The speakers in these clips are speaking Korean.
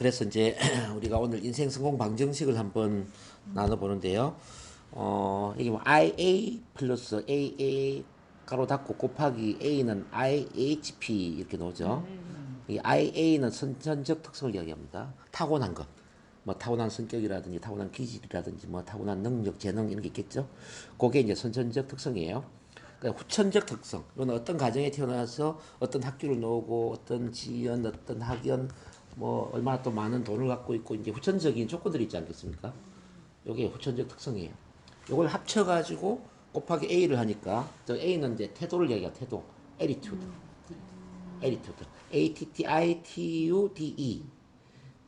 그래서 이제 우리가 오늘 인생 성공 방정식을 한번 나눠보는데요. 이게 뭐 IA 플러스 AA 가로 닫고 곱하기 A는 IHP 이렇게 나오죠. 이 IA는 선천적 특성을 이야기합니다. 타고난 것. 뭐 타고난 성격이라든지 타고난 기질이라든지 뭐 타고난 능력, 재능 이런 게 있겠죠. 그게 이제 선천적 특성이에요. 그러니까 후천적 특성. 이건 어떤 가정에 태어나서 어떤 학교를 나오고 어떤 지연, 어떤 학연, 뭐 얼마나 또 많은 돈을 갖고 있고 이제 후천적인 조건들이 있지 않겠습니까? 요게 후천적 특성이에요. 요걸 합쳐가지고 곱하기 A를 하니까 저 A는 이제 태도를 얘기해요. 태도, attitude, attitude, A-T-T-I-T-U-D-E.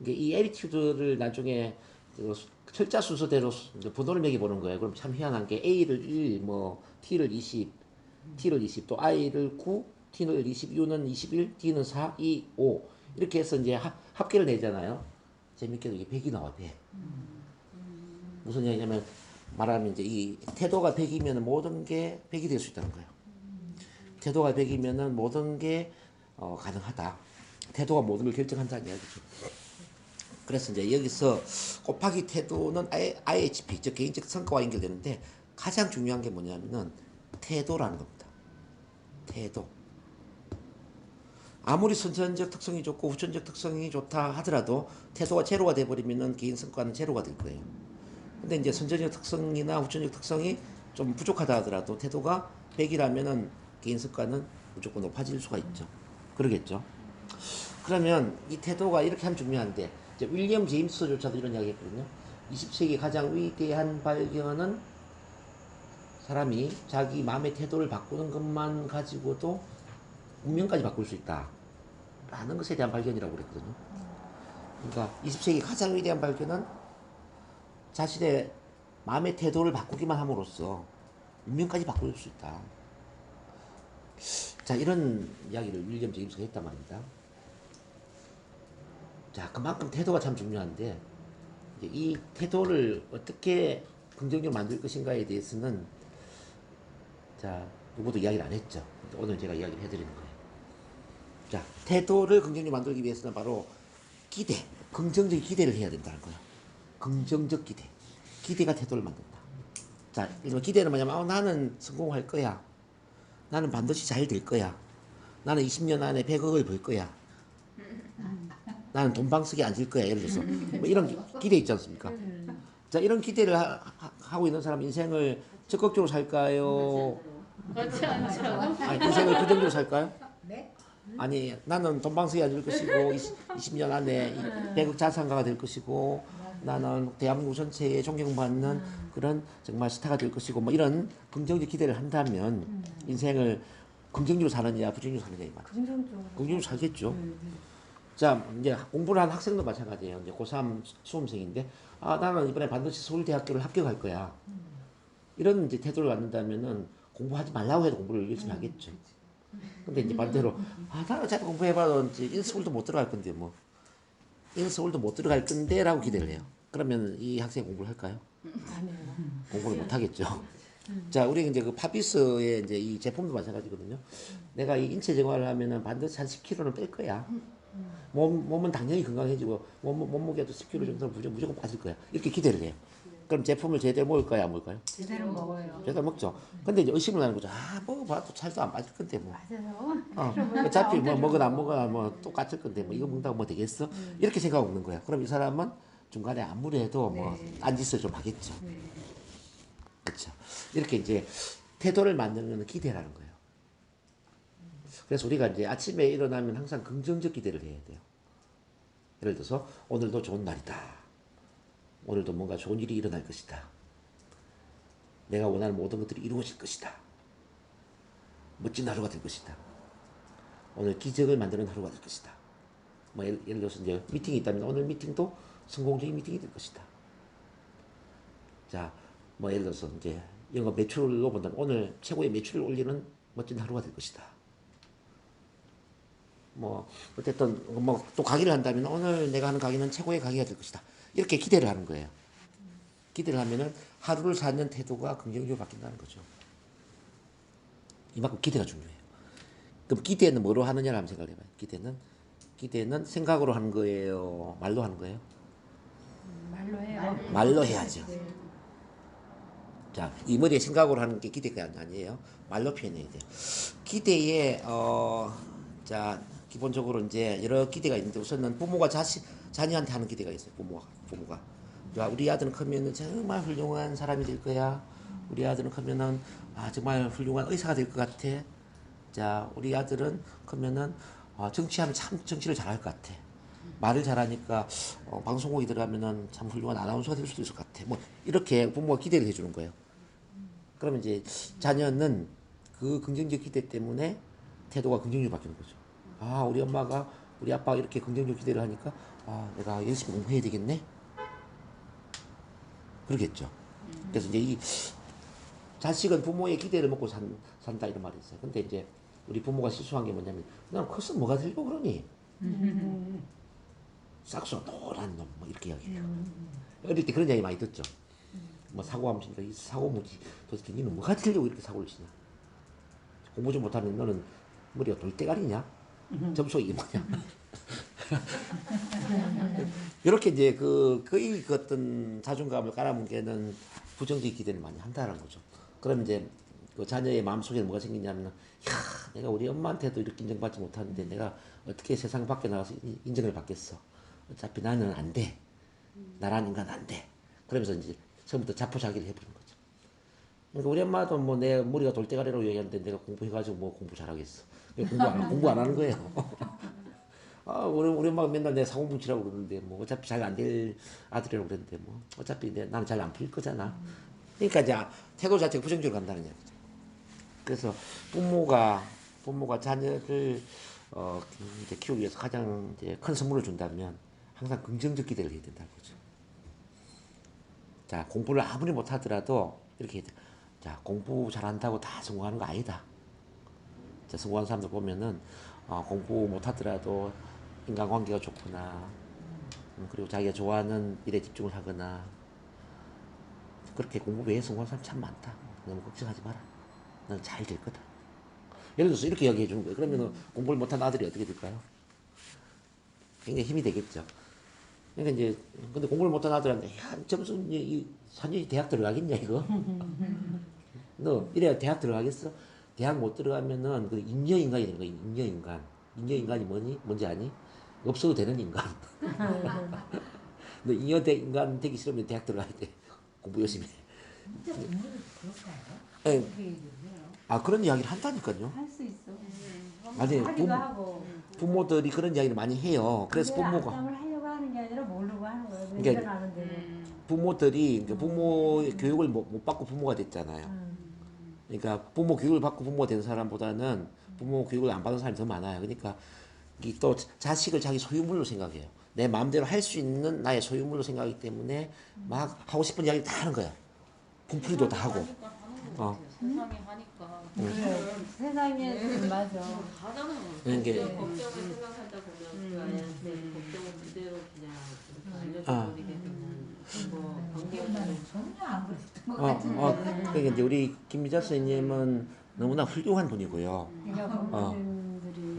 이 attitude를 나중에 철자 순서대로 번호를 매겨보는 거예요. 그럼 참 희한한 게 A를 1, 뭐 T를 20, T를 20, 또 I를 9, T는 20, U는 21, D는 4, 2, 5 이렇게 해서 이제 합계를 내잖아요. 재밌게도 이게 100이 나와 100. 무슨 얘기냐면 말하면 이제 이 태도가 100이면 모든 게 100이 될 수 있다는 거예요. 태도가 100이면 모든 게 가능하다. 태도가 모든 걸 결정한다는 이야기죠. 그래서 이제 여기서 곱하기 태도는 IHP, 즉 개인적 성과와 연결되는데 가장 중요한 게 뭐냐면은 태도라는 겁니다. 태도. 아무리 선천적 특성이 좋고 후천적 특성이 좋다 하더라도 태도가 제로가 돼버리면은 개인 성과는 제로가 될 거예요. 근데 이제 선천적 특성이나 후천적 특성이 좀 부족하다 하더라도 태도가 100이라면은 개인 성과는 무조건 높아질 수가 있죠. 그러겠죠. 그러면 이 태도가 이렇게 하면 중요한데 이제 윌리엄 제임스조차도 이런 이야기 했거든요. 20세기 가장 위대한 발견은 사람이 자기 마음의 태도를 바꾸는 것만 가지고도 운명까지 바꿀 수 있다. 라는 것에 대한 발견이라고 그랬거든요. 그러니까 20세기 가장 위대한 발견은 자신의 마음의 태도를 바꾸기만 함으로써 운명까지 바꿀 수 있다. 자, 이런 이야기를 윌리엄 제임스가 했단 말입니다. 자, 그만큼 태도가 참 중요한데 이제 이 태도를 어떻게 긍정적으로 만들 것인가에 대해서는 자, 누구도 이야기를 안 했죠. 오늘 제가 이야기를 해드리는 거예요. 자, 태도를 긍정적으로 만들기 위해서는 바로 기대, 긍정적인 기대를 해야 된다는 거예요. 긍정적 기대. 기대가 태도를 만든다. 자, 기대는 뭐냐면 나는 성공할 거야. 나는 반드시 잘 될 거야. 나는 20년 안에 100억을 벌 거야. 나는 돈방석에 앉을 거야. 예를 들어서 뭐 이런 기대 있지 않습니까? 자, 이런 기대를 하고 있는 사람 인생을 적극적으로 살까요? 그렇지 않죠. 아니, 인생을 긍정적으로 살까요? 네? 아니, 나는 돈방석에 앉을 것이고 20년 안에 100억 자산가가 될 것이고 나는 대한민국 전체에 존경받는 그런 정말 스타가 될 것이고 뭐 이런 긍정적 기대를 한다면 인생을 긍정적으로 사느냐 부정적으로 사느냐 이 말. 긍정적으로 살겠죠. 자, 이제 공부를 한 학생도 마찬가지예요. 이제 고3 수험생인데 나는 이번에 반드시 서울대학교를 합격할 거야. 이런 이제 태도를 갖는다면은 공부하지 말라고 해도 공부를 열심히 하겠죠. 근데 이제 반대로 나는 자꾸 공부해봐도 이제 인서울도 못 들어갈 건데 뭐 인서울도 못 들어갈 건데라고 기대를 해요. 그러면 이 학생이 공부를 할까요? 공부를 못 하겠죠. 자, 우리 이제 그 파비스의 이제 이 제품도 마찬가지거든요. 내가 이 인체 정화를 하면은 반드시 한 10kg는 뺄 거야. 몸은 당연히 건강해지고 몸무게도 10kg 정도 무조건 빠질 거야. 이렇게 기대를 해요. 그럼 제품을 제대로 먹을까요? 안 먹을까요? 제대로 먹어요. 제대로 먹죠. 근데 이제 의심을 하는 거죠. 먹어봐도 살도 안 빠질 건데 뭐. 맞아요. 어차피 뭐 먹으나 안 먹으나 뭐 똑같을 건데 뭐 이거 먹다가 뭐 되겠어? 이렇게 생각하고 먹는 거야. 그럼 이 사람은 중간에 아무래도 뭐 딴짓을 좀 하겠죠. 그렇죠. 이렇게 이제 태도를 만드는 건 기대라는 거예요. 그래서 우리가 이제 아침에 일어나면 항상 긍정적 기대를 해야 돼요. 예를 들어서 오늘도 좋은 날이다. 오늘도 뭔가 좋은 일이 일어날 것이다. 내가 원하는 모든 것들이 이루어질 것이다. 멋진 하루가 될 것이다. 오늘 기적을 만드는 하루가 될 것이다. 뭐 예를 들어서 이제 미팅이 있다면 오늘 미팅도 성공적인 미팅이 될 것이다. 자, 뭐 예를 들어서 이제 영업 매출로 본다면 오늘 최고의 매출을 올리는 멋진 하루가 될 것이다. 뭐 어쨌든 뭐 또 강의를 한다면 오늘 내가 하는 강의는 최고의 강의가 될 것이다. 이렇게 기대를 하는 거예요. 기대를 하면은 하루를 사는 태도가 긍정적으로 바뀐다는 거죠. 이만큼 기대가 중요해요. 그럼 기대는 뭐로 하느냐를 한번 생각해 봐요. 기대는 기대는 생각으로 하는 거예요? 말로 하는 거예요? 말로 해요. 말로 해야죠. 네. 자, 이 머리에 생각으로 하는 게 기대가 아니에요. 말로 표현해야 돼요. 기대에 자 기본적으로 이제 여러 기대가 있는데 우선은 부모가 자녀한테 하는 기대가 있어요. 부모가. 자, 우리 아들은 크면은 정말 훌륭한 사람이 될 거야. 우리 아들은 크면은 정말 훌륭한 의사가 될 것 같아. 자, 우리 아들은 크면은 정치하면 참 정치를 잘할 것 같아. 말을 잘하니까 방송국에 들어가면은 참 훌륭한 아나운서가 될 수도 있을 것 같아. 뭐 이렇게 부모가 기대를 해주는 거예요. 그러면 이제 자녀는 그 긍정적 기대 때문에 태도가 긍정적으로 바뀌는 거죠. 우리 엄마가 우리 아빠가 이렇게 긍정적 기대를 하니까 내가 열심히 공부해야 되겠네. 그러겠죠. 그래서 이제 이 자식은 부모의 기대를 먹고 산다 이런 말이 있어요. 근데 이제 우리 부모가 실수한 게 뭐냐면 난 커서 뭐가 되려고 그러니? 싹수 노란 놈 뭐 이렇게 이야기해요. 어릴 때 그런 이야기 많이 듣죠. 뭐 사고하면 진짜 이 사고 뭐지 도대체 니는 뭐가 되려고 이렇게 사고를 치냐? 공부 좀 못하면 너는 머리가 돌대가리냐? 점수가 이게 뭐냐? 이렇게 이제 거의 그 어떤 자존감을 깔아뭉개는 부정적 기대를 많이 한다는 거죠. 그럼 이제 그 자녀의 마음속에 뭐가 생기냐면, 내가 우리 엄마한테도 이렇게 인정받지 못하는데 내가 어떻게 세상 밖에 나가서 인정을 받겠어? 어차피 나는 안 돼. 나란 인간 안 돼. 그러면서 이제 처음부터 자포자기를 해버리는 거죠. 그러니까 우리 엄마도 뭐 내 머리가 돌대가리라고 얘기하는데 내가 공부해가지고 뭐 공부 잘하겠어. 공부 안 하는 거예요. 우리 엄마가 맨날 내 사고 뭉치라고 그러는데 뭐 어차피 잘 안 될 아들이라고 그랬는데 뭐 어차피 나는 잘 안 풀릴 거잖아. 그러니까 이제 태도 자체가 부정적으로 간다는 얘기죠. 그래서 부모가 자녀를 이제 키우기 위해서 가장 이제 큰 선물을 준다면 항상 긍정적 기대를 해야 된다는 거죠. 자, 공부를 아무리 못하더라도 이렇게 해야 돼. 자, 공부 잘한다고 다 성공하는 거 아니다. 자, 성공한 사람들 보면은 공부 못하더라도 인간관계가 좋구나. 그리고 자기가 좋아하는 일에 집중을 하거나 그렇게 공부 외에 성공한 사람 참 많다. 너무 걱정하지 마라. 넌 잘 될 거다. 예를 들어서 이렇게 이야기해 주는 거예요. 그러면 공부를 못한 아들이 어떻게 될까요? 굉장히 힘이 되겠죠. 그러니까 이제 근데 공부를 못한 아들한테 점수 이 산전이 대학 들어가겠냐 이거? 너 이래야 대학 들어가겠어? 대학 못 들어가면은 그 잉여인간이 되는 거야. 잉여인간. 잉여인간이 뭔지 아니? 없어도 되는 인간. 너 잉여인간 되기 싫으면 대학 들어가야 돼. 공부 열심히 해. 진짜 부모도 그럴까요? 예. 그렇게 얘기를 해요. 그런 이야기를 한다니까요. 할 수 있어. 아니, 하기도 하고. 부모들이 그런 이야기를 많이 해요. 그래서 근데 부모가 악담을 하려고 하는 게 아니라 모르고 하는 거예요. 그러니까 운전하는 대로. 부모들이 그러니까 부모 교육을 못 받고 부모가 됐잖아요. 그러니까 부모 교육을 받고 부모가 된 사람보다는 부모 교육을 안 받은 사람이 더 많아요. 그러니까 이 또 자식을 자기 소유물로 생각해요. 내 마음대로 할 수 있는 나의 소유물로 생각하기 때문에 막 하고 싶은 이야기 다 하는 거야. 분풀이도 다 하고. 세상에 하니까 그래. 세상에 맞아. 하잖아. 그러니까 걱정을 생각하다 보면 그 아이한테 걱정을 그대로 그냥 알려줘버리게 되면 뭐 관계가 전혀 안 그랬던 것 같은데. 그러니까 이제 우리 김미자 선생님은 너무나 훌륭한 분이고요. 그러니까 부모님들이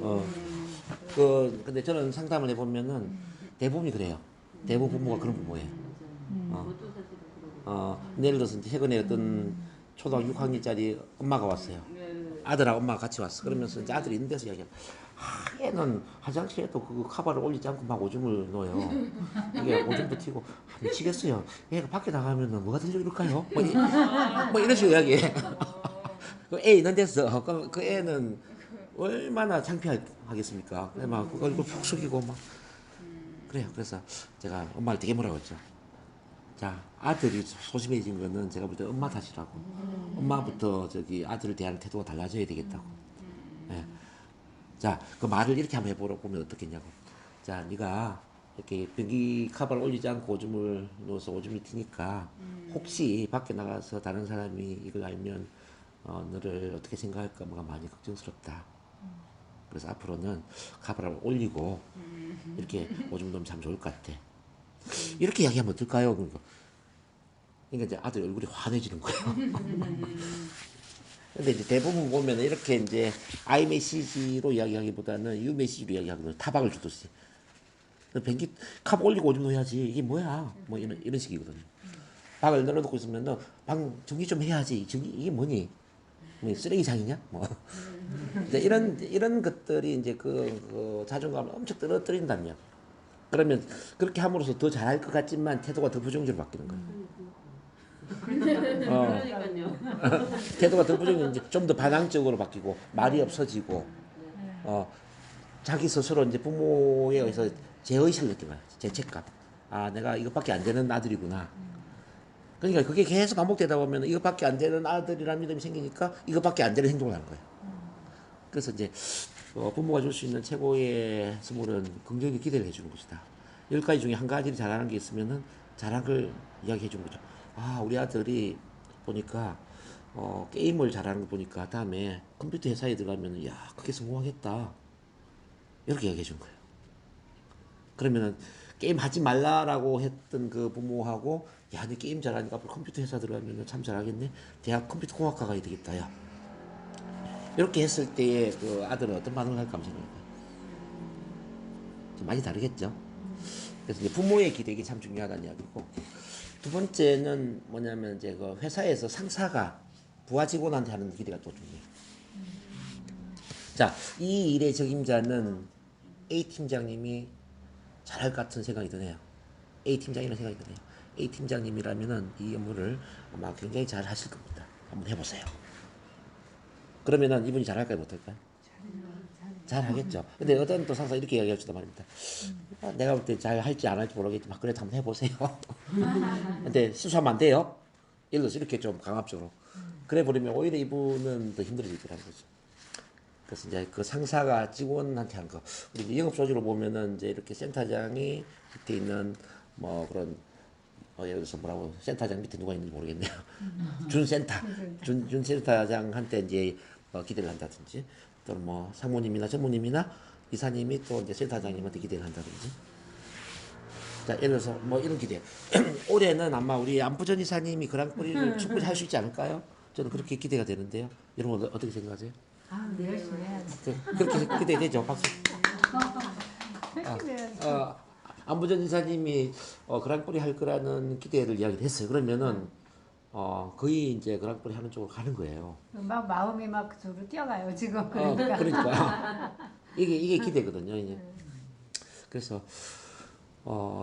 근데 저는 상담을 해보면은 대부분이 그래요. 대부분 부모가 그런 부모예요. 저도 사실은 그러고 예를 들어서 이제 최근에 어떤 초등학교 6학년짜리 엄마가 왔어요. 아들하고 엄마가 같이 왔어. 그러면서 이제 아들이 있는 데서 이야기해. 얘는 화장실에도 그 카바를 올리지 않고 막 오줌을 넣어요. 이게 오줌도 튀고 미치겠어요. 얘가 밖에 나가면은 뭐가 되려고 이럴까요? 뭐 이런 식으로 이야기해. 그 애 있는 데서 그 애는 얼마나 창피하겠습니까? 막 얼굴 푹 숙이고 막 그래요. 그래서 제가 엄마를 되게 뭐라고 했죠. 자, 아들이 소심해진 거는 제가 볼 때 엄마 탓이라고. 엄마부터 아들을 대하는 태도가 달라져야 되겠다고. 예. 자, 그 말을 이렇게 한번 해보러 보면 어떻겠냐고. 자, 네가 이렇게 변기 카바를 올리지 않고 오줌을 넣어서 오줌이 튀니까 혹시 밖에 나가서 다른 사람이 이걸 알면 너를 어떻게 생각할까 뭐가 많이 걱정스럽다. 그래서 앞으로는 카바를 올리고 이렇게 오줌 넣으면 참 좋을 것 같아. 이렇게 이야기하면 어떨까요? 그러니까 이제 아들 얼굴이 환해지는 거예요. 근데 이제 대부분 보면 이렇게 이제 I 메시지로 이야기하기보다는 U 메시지로 이야기하거든요. 타박을 주듯이. 변기 컵 올리고 오줌 놓아야지. 이게 뭐야? 뭐 이런 식이거든요. 방을 열어놓고 있으면 방 정리 좀 해야지. 이게 뭐니? 뭐 쓰레기장이냐? 뭐 이제 이런 것들이 이제 그 자존감을 엄청 떨어뜨린다며. 그러면 그렇게 함으로써 더 잘할 것 같지만 태도가 더 부정적으로 바뀌는 거예요. 그러니까요. 태도가 더 부정적으로 이제 좀 더 반항적으로 바뀌고 말이 없어지고 자기 스스로 이제 부모에 의해서 제의식을 느끼는 거야. 죄책감. 아, 내가 이것밖에 안 되는 아들이구나. 그러니까 그게 계속 반복되다 보면 이것밖에 안 되는 아들이라는 믿음이 생기니까 이것밖에 안 되는 행동을 하는 거예요. 그래서 이제 부모가 줄 수 있는 최고의 선물은 긍정적 기대를 해주는 것이다. 10가지 중에 한 가지를 잘하는 게 있으면은 잘한 걸 이야기해 주는 거죠. 아, 우리 아들이 보니까 게임을 잘하는 거 보니까 다음에 컴퓨터 회사에 들어가면 야, 그게 성공하겠다. 이렇게 이야기해 준 거예요. 그러면은 게임 하지 말라라고 했던 그 부모하고 야, 너 게임 잘하니까 앞으로 컴퓨터 회사 들어가면 참 잘하겠네. 대학 컴퓨터 공학과가 되겠다. 야. 이렇게 했을 때의 그 아들은 어떤 반응을 할까 하면 생각해요. 좀 많이 다르겠죠. 그래서 이제 부모의 기대가 참 중요하다는 이야기고, 두 번째는 뭐냐면 이제 그 회사에서 상사가 부하 직원한테 하는 기대가 또 중요해요. 자, 이 일의 적임자는 A 팀장님이 잘할 것 같은 생각이 드네요. A 팀장이라는 생각이 드네요. A 팀장님이라면은 이 업무를 아마 굉장히 잘 하실 겁니다. 한번 해보세요. 그러면은 이분이 잘할까요, 못할까요? 잘 하겠죠. 근데 어떤 또 상사 이렇게 이야기할 수도 말입니다. 아, 내가 볼 때 잘 할지 안 할지 모르겠지만 그래도 한번 해보세요. 근데 실수하면 안 돼요. 예를 들어서 이렇게 좀 강압적으로. 그래 버리면 오히려 이분은 더 힘들어질 거라는 거죠. 그래서 이제 그 상사가 직원한테 한 거. 우리 이제 영업 소지로 보면은 이제 이렇게 센터장이 밑에 있는 뭐 그런 예를 들어서 뭐라고 센터장 밑에 누가 있는지 모르겠네요. 준 센터장한테 이제 기대를 한다든지 또는 뭐 상무님이나 전무님이나 이사님이 또 이제 센터장님한테 기대를 한다든지. 자, 예를 들어서 뭐 이런 기대. 올해는 아마 우리 안부전 이사님이 그랑프리를 충분히 할 수 있지 않을까요? 저는 그렇게 기대가 되는데요. 여러분 어떻게 생각하세요? 아, 네, 열심히 해야지. 그렇게 기대되죠. 박수. 안부전 이사님이 그랑프리 할 거라는 기대를 이야기를 했어요. 그러면은 거의 이제 그랑프리 하는 쪽으로 가는 거예요. 막 마음이 막 저로 뛰어가요 지금. 그러니까. 그러니까 이게 기대거든요. 이제. 그래서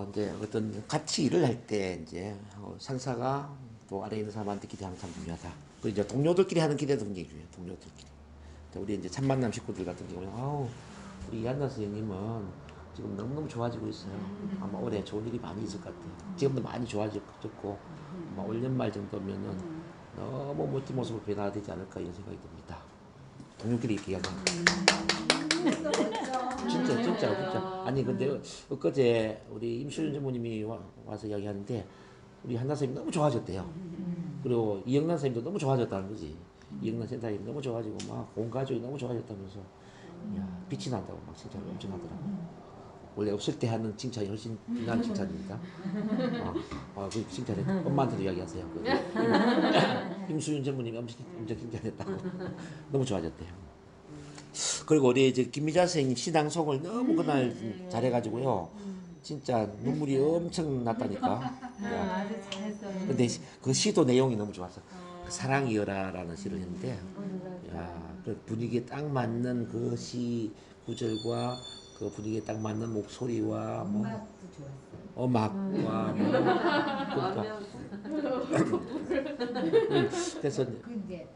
이제 어떤 같이 일을 할 때 이제 상사가 또 아래 있는 사람한테 기대하는 게 참 중요하다. 그리고 이제 동료들끼리 하는 기대도 굉장히 중요해요. 동료들끼리. 우리 이제 첫 만남 식구들 같은 경우는 아우 우리 이한나 선생님은 지금 너무너무 좋아지고 있어요. 아마 올해 좋은 일이 많이 있을 것 같아요. 지금도 많이 좋아졌고 아마 올 연말 정도면은 너무 멋진 모습으로 변화가 되지 않을까 이런 생각이 듭니다. 동료끼리 이렇게 이야기하는 진짜. 아니 근데 엊그제 우리 임시윤 전무님이 와서 이야기하는데 우리 한나 선생님 너무 좋아졌대요. 그리고 이영란 선생님도 너무 좋아졌다는 거지. 이영란 센터장님 너무 좋아지고 막 온 가족이 너무 좋아졌다면서 야, 빛이 난다고 막 칭찬을 엄청 하더라고. 원래 없을 때 하는 칭찬이 훨씬 빛나는 칭찬입니다. 그 칭찬에 엄마한테도 이야기하세요. 임수윤 전무님이 엄청 칭찬했다고. 너무 좋아졌대요. 그리고 우리 이제 김미자 선생님 시낭송을 너무 그날 잘해가지고요. 진짜 눈물이 엄청 났다니까. 아주 잘했어요. 근데 그 시도 내용이 너무 좋았어. 그 사랑이여라라는 시를 했는데, 야, 그 분위기에 딱 맞는 그 시 구절과 그 분위기에 딱 맞는 목소리와 뭐 음악과 뭐 그러니까 그래서 근데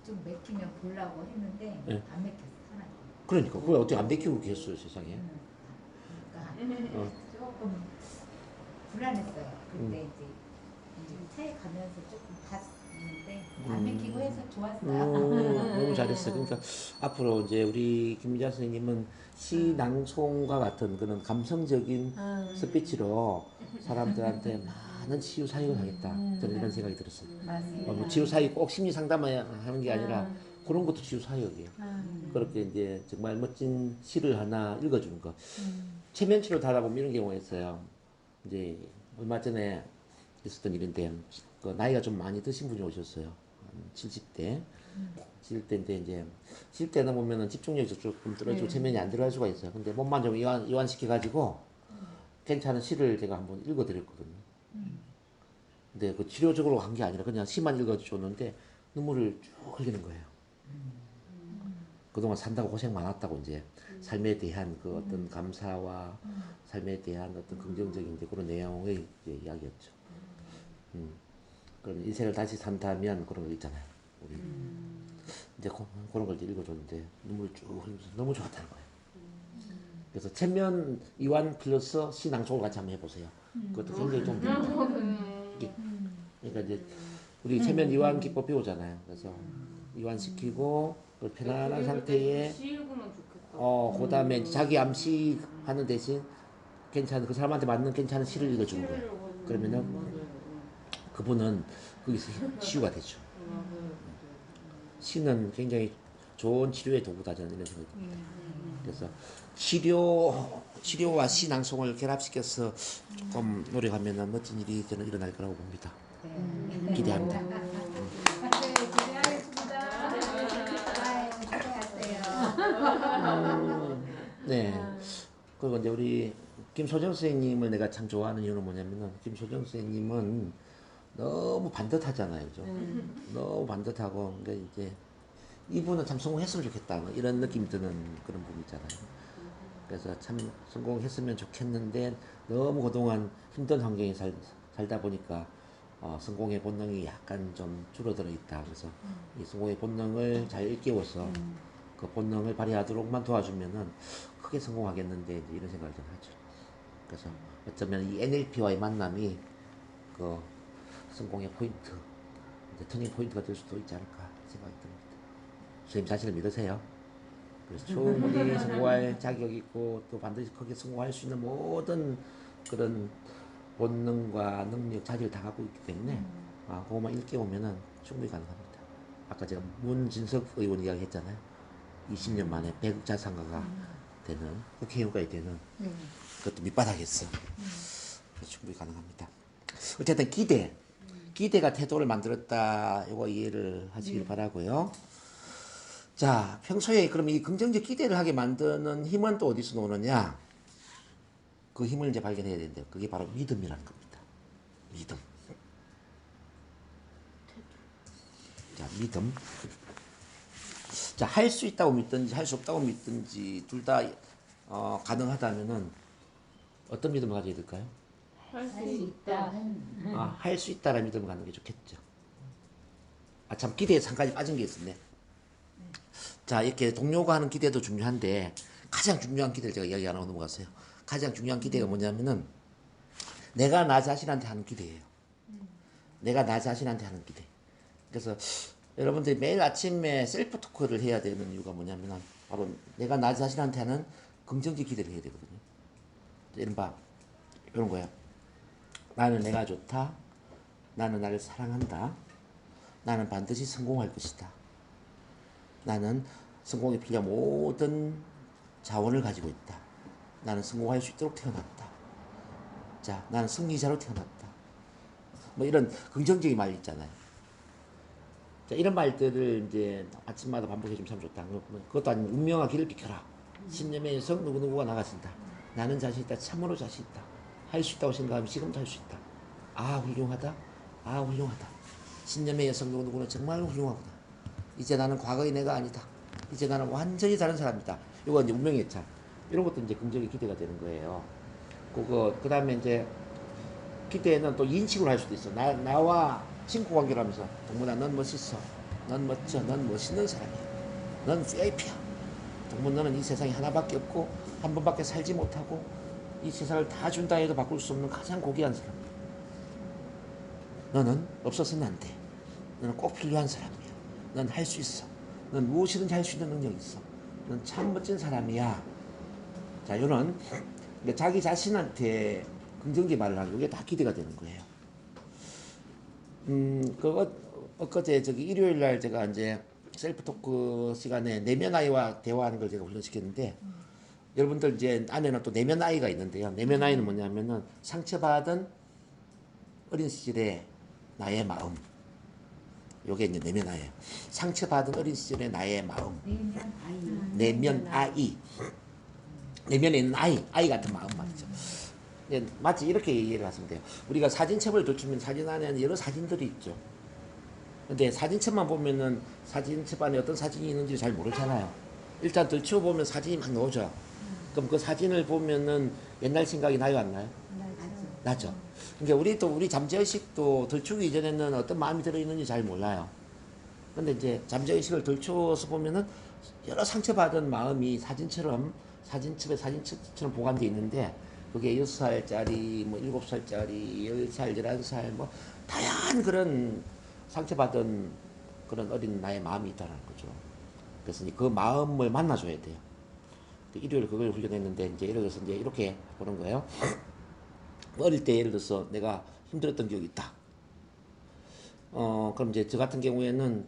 좀 맥히면 보려고 했는데 네. 안 맥혔어 하나도. 그러니까 그걸 어떻게 안 베끼고 계셨어요 세상에. 그러니까 조금 불안했어요. 근데 이제 차에 가면서 조금 봤는데 안 맥히고 해서 좋았어요. 너무 잘했어요. 그러니까 앞으로 이제 우리 김미자 선생님은 시 낭송과 같은 그런 감성적인 스피치로 사람들한테 많은 치유 사역을 하겠다. 저는 이런 생각이 들었어요. 맞습니다. 뭐 치유 사역 꼭 심리 상담을 하는 게 아니라 그런 것도 치유 사역이에요. 그렇게 이제 정말 멋진 시를 하나 읽어주는 거. 최면치료 하다 보면 이런 경우가 있어요. 이제 얼마 전에 있었던 일인데 그 나이가 좀 많이 드신 분이 오셨어요. 70대. 70대인데 이제 70대 넘으면은 집중력이 조금 떨어지고 체면이 안 들어갈 수가 있어요. 근데 몸만 좀 이완시켜가지고 괜찮은 시를 제가 한번 읽어드렸거든요. 근데 그 치료적으로 한 게 아니라 그냥 시만 읽어줬는데 눈물을 쭉 흘리는 거예요. 그동안 산다고 고생 많았다고 이제 삶에 대한 그 어떤 감사와 삶에 대한 어떤 긍정적인 이제 그런 내용의 이제 이야기였죠. 그런 인생을 다시 산다면 그런 거 있잖아요. 우리 이제 그런 걸 이제 읽어줬는데 눈물 쭉 흘리면서 너무 좋았다는 거예요. 그래서 체면 이완 플러스 시낭송을 같이 한번 해보세요. 그것도 굉장히 좀 그러니까 이제 우리 체면 이완 기법 배우잖아요. 그래서 이완시키고 편안한 상태에 시 읽으면 좋겠다. 그다음에 자기 암시 하는 대신 괜찮은 그 사람한테 맞는 괜찮은 시를 읽어주는 거예요. 그러면은 그분은 거기서 치유가 되죠. 시는 굉장히 좋은 치료의 도구다 저는 이런 생각이 듭니다. 그래서 치료와 시 낭송을 결합시켜서 조금 노력하면 멋진 일이 저는 일어날 거라고 봅니다. 기대합니다. 네, 기대하겠습니다. 수고하세요. 네. 그리고 이제 우리 김소정 선생님을 내가 참 좋아하는 이유는 뭐냐면은 김소정 선생님은 너무 반듯하잖아요, 그죠? 너무 반듯하고 그러니까 이제 이분은 참 성공했으면 좋겠다 뭐 이런 느낌이 드는 그런 분이 있잖아요. 그래서 참 성공했으면 좋겠는데 너무 그동안 힘든 환경에 살다 보니까 성공의 본능이 약간 좀 줄어들어 있다. 그래서 이 성공의 본능을 잘 일깨워서 그 본능을 발휘하도록만 도와주면은 크게 성공하겠는데 이제 이런 생각을 좀 하죠. 그래서 어쩌면 이 NLP와의 만남이 그 성공의 포인트, 이제 터닝 포인트가 될 수도 있지 않을까 생각이 듭니다. 선생님 자신을 믿으세요. 그래서 충분히 성공할 자격이 있고 또 반드시 크게 성공할 수 있는 모든 그런 본능과 능력, 자질을 다 갖고 있기 때문에 그것만 일깨우면은 충분히 가능합니다. 아까 제가 문진석 의원 이야기 했잖아요. 20년 만에 배국 자산가가 되는 국회의원까지 되는 그것도 밑바닥이었어. 충분히 가능합니다. 어쨌든 기대가 태도를 만들었다. 이거 이해를 하시길 바라고요. 자, 평소에 그럼 이 긍정적 기대를 하게 만드는 힘은 또 어디서 나오느냐? 그 힘을 이제 발견해야 되는데 그게 바로 믿음이라는 겁니다. 믿음. 자, 믿음. 자, 할 수 있다고 믿든지 할 수 없다고 믿든지 둘 다 가능하다면은 어떤 믿음을 가져야 될까요? 할 수 있다. 할 수 있다라는 믿음을 갖는 게 좋겠죠. 참 기대에서 한 가지 빠진 게 있었네. 자, 이렇게 동료가 하는 기대도 중요한데 가장 중요한 기대를 제가 이야기 안 하고 넘어갔어요. 가장 중요한 기대가 뭐냐면은 내가 나 자신한테 하는 기대예요. 내가 나 자신한테 하는 기대. 그래서 여러분들이 매일 아침에 셀프 토크를 해야 되는 이유가 뭐냐면은 바로 내가 나 자신한테 하는 긍정적 기대를 해야 되거든요. 이른바 이런 거예요. 나는 내가 좋다. 나는 나를 사랑한다. 나는 반드시 성공할 것이다. 나는 성공에 필요한 모든 자원을 가지고 있다. 나는 성공할 수 있도록 태어났다. 자, 나는 승리자로 태어났다. 뭐 이런 긍정적인 말 있잖아요. 자, 이런 말들을 이제 아침마다 반복해주면 참 좋다. 그것도 아니면 운명아 길을 비켜라. 신념의 여성 누구누구가 나가신다. 나는 자신 있다. 참으로 자신 있다. 할 수 있다고 생각하면 지금도 할 수 있다. 훌륭하다. 훌륭하다. 신념의 여성 누구누구는 정말 훌륭하구나. 이제 나는 과거의 내가 아니다. 이제 나는 완전히 다른 사람이다. 이거 이제 운명의 차. 이런 것도 이제 긍정의 기대가 되는 거예요. 그 다음에 이제 기대는 또 인식으로 할 수도 있어. 나와 친구 관계를 하면서 동문아 넌 멋있어. 넌 멋져. 넌 멋있는 사람이야. 넌 VIP야. 동문 너는 이 세상에 하나밖에 없고 한 번밖에 살지 못하고 이 세상을 다 준다 해도 바꿀 수 없는 가장 고귀한 사람이야. 너는 없어서는 안 돼. 너는 꼭 필요한 사람이야. 넌 할 수 있어. 넌 무엇이든지 할 수 있는 능력이 있어. 넌 참 멋진 사람이야. 자, 이런 자기 자신한테 긍정적 말을 하는 게 다 기대가 되는 거예요. 엊그제 일요일 날 제가 이제 셀프 토크 시간에 내면 아이와 대화하는 걸 제가 훈련시켰는데 여러분들 이제 안에는 또 내면 아이가 있는데요. 내면 아이는 뭐냐면은 상처받은 어린 시절의 나의 마음. 요게 이제 내면 아이예요. 상처받은 어린 시절의 나의 마음. 내면 아이. 내면에 있는 아이 같은 마음 말이죠. 예, 마치 이렇게 이해를 하시면 돼요. 우리가 사진첩을 들추면 사진 안에는 여러 사진들이 있죠. 근데 사진첩만 보면은 사진첩 안에 어떤 사진이 있는지 잘 모르잖아요. 일단 들추어 보면 사진이 막 나오죠. 그럼 그 사진을 보면은 옛날 생각이 나요, 안 나요? 나죠. 그러니까 우리 잠재의식도 들추기 이전에는 어떤 마음이 들어있는지 잘 몰라요. 근데 이제 잠재의식을 들추어서 보면은 여러 상처받은 마음이 사진첩에 사진첩처럼 보관되어 있는데 그게 6살짜리, 뭐 7살짜리, 10살, 11살, 뭐 다양한 그런 상처받은 그런 어린 나의 마음이 있다는 거죠. 그래서 그 마음을 만나줘야 돼요. 일요일 그걸 훈련했는데 이제 예를 들어서 이제 이렇게 보는 거예요. 어릴 때 예를 들어서 내가 힘들었던 기억이 있다. 그럼 이제 저 같은 경우에는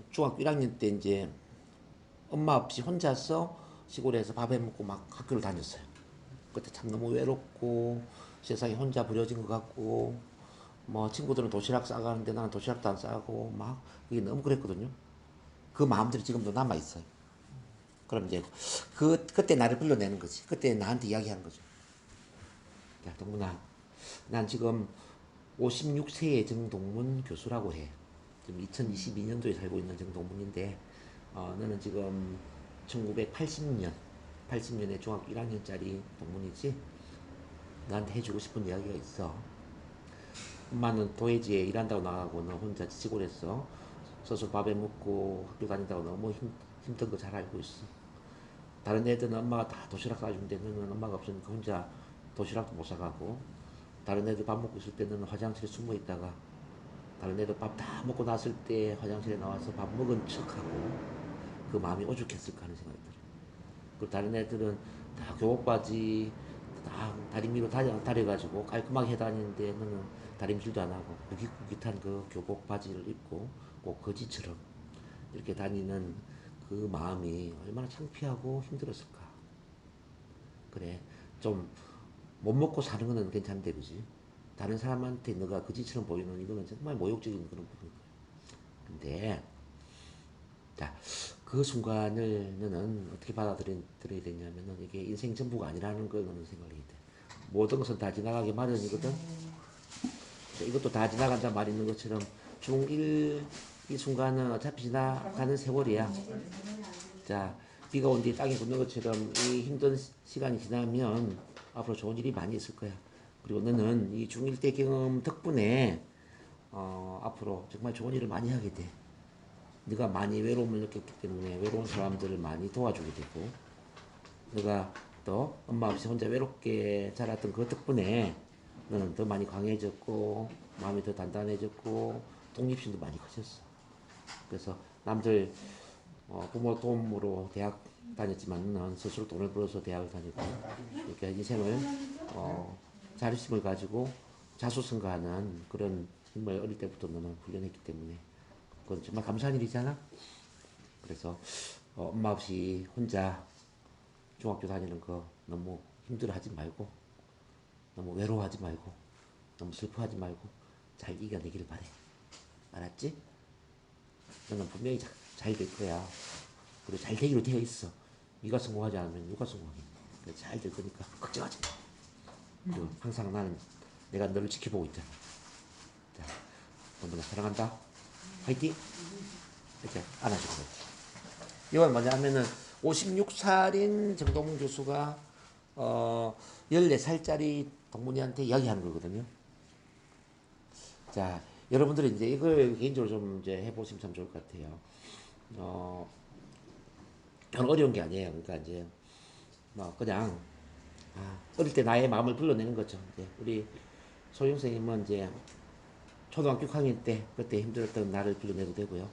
중학교 1학년 때 이제 엄마 없이 혼자서 시골에서 밥 해 먹고 막 학교를 다녔어요. 그때 참 너무 외롭고 세상에 혼자 버려진 것 같고 뭐 친구들은 도시락 싸가는데 나는 도시락도 안 싸고 막 그게 너무 그랬거든요. 그 마음들이 지금도 남아 있어요. 그럼 이제 그때 나를 불러내는 거지. 그때 나한테 이야기하는 거죠. 야, 동문아, 난 지금 56세의 정동문 교수라고 해. 지금 2022년도에 살고 있는 정동문인데, 너는 지금 1980년에 중학교 1학년짜리 동문이지? 나한테 해주고 싶은 이야기가 있어. 엄마는 도해지에 일한다고 나가고 너 혼자 시골에서 서서 밥에 먹고 학교 다닌다고 너무 힘든 거 잘 알고 있어. 다른 애들은 엄마가 다 도시락 싸주는데 너는 엄마가 없으니까 혼자 도시락도 못 사가고, 다른 애들 밥 먹고 있을 때는 화장실에 숨어 있다가 다른 애들 밥 다 먹고 났을 때 화장실에 나와서 밥 먹은 척하고 그 마음이 오죽했을까 하는 생각이 들어요. 그리고 다른 애들은 다 교복바지 다 다리미로 다려가지고 깔끔하게 해 다니는데 너는 다림질도 안 하고 구깃구깃한 그 교복 바지를 입고 꼭 거지처럼 이렇게 다니는 그 마음이 얼마나 창피하고 힘들었을까. 그래, 좀 못 먹고 사는 거는 괜찮은데, 그지? 다른 사람한테 너가 거지처럼 보이는 이거는 정말 모욕적인 그런 부분인 거야. 근데 자, 그 순간을 너는 어떻게 받아들여야 되냐면은 이게 인생 전부가 아니라는 걸 너는 생각을 해야 돼. 모든 것은 다 지나가기 마련이거든. 이것도 다 지나간다 말 있는 것처럼 중1 이 순간은 어차피 지나가는 세월이야. 자, 비가 온 뒤에 땅이 굳는 것처럼 이 힘든 시간이 지나면 앞으로 좋은 일이 많이 있을 거야. 그리고 너는 이 중1 때 경험 덕분에 앞으로 정말 좋은 일을 많이 하게 돼. 네가 많이 외로움을 느꼈기 때문에 외로운 사람들을 많이 도와주게 되고, 네가 또 엄마 없이 혼자 외롭게 자랐던 그 덕분에 너는 더 많이 강해졌고 마음이 더 단단해졌고 독립심도 많이 커졌어. 그래서 남들 부모 도움으로 대학 다녔지만 너는 스스로 돈을 벌어서 대학을 다녔고 이렇게 인생을 자립심을 가지고 자수성가하는 그런 힘을 어릴 때부터 너는 훈련했기 때문에 그건 정말 감사한 일이잖아. 그래서 엄마 없이 혼자 중학교 다니는 거 너무 힘들어하지 말고, 너무 외로워하지 말고, 너무 슬퍼하지 말고 잘 이겨내기를 바래. 알았지? 너는 분명히 잘 될 거야. 그리고 잘 되기로 되어 있어. 네가 성공하지 않으면 누가 성공하겠니? 잘 될 거니까 걱정하지 마. 그리고 항상 나는 내가 너를 지켜보고 있잖아. 자, 너무나 사랑한다. 화이팅! 이렇게 안아주고. 이건 뭐냐 하면은 56살인 정동문 교수가 14살짜리 동문이한테 이야기하는 거거든요. 자, 여러분들이 이제 이걸 개인적으로 좀 이제 해보시면 참 좋을 것 같아요. 별 어려운 게 아니에요. 그러니까 이제 뭐 그냥 어릴 때 나의 마음을 불러내는 거죠. 이제 우리 소영 선생님은 이제 초등학교 6학년 때 그때 힘들었던 나를 불러내도 되고요.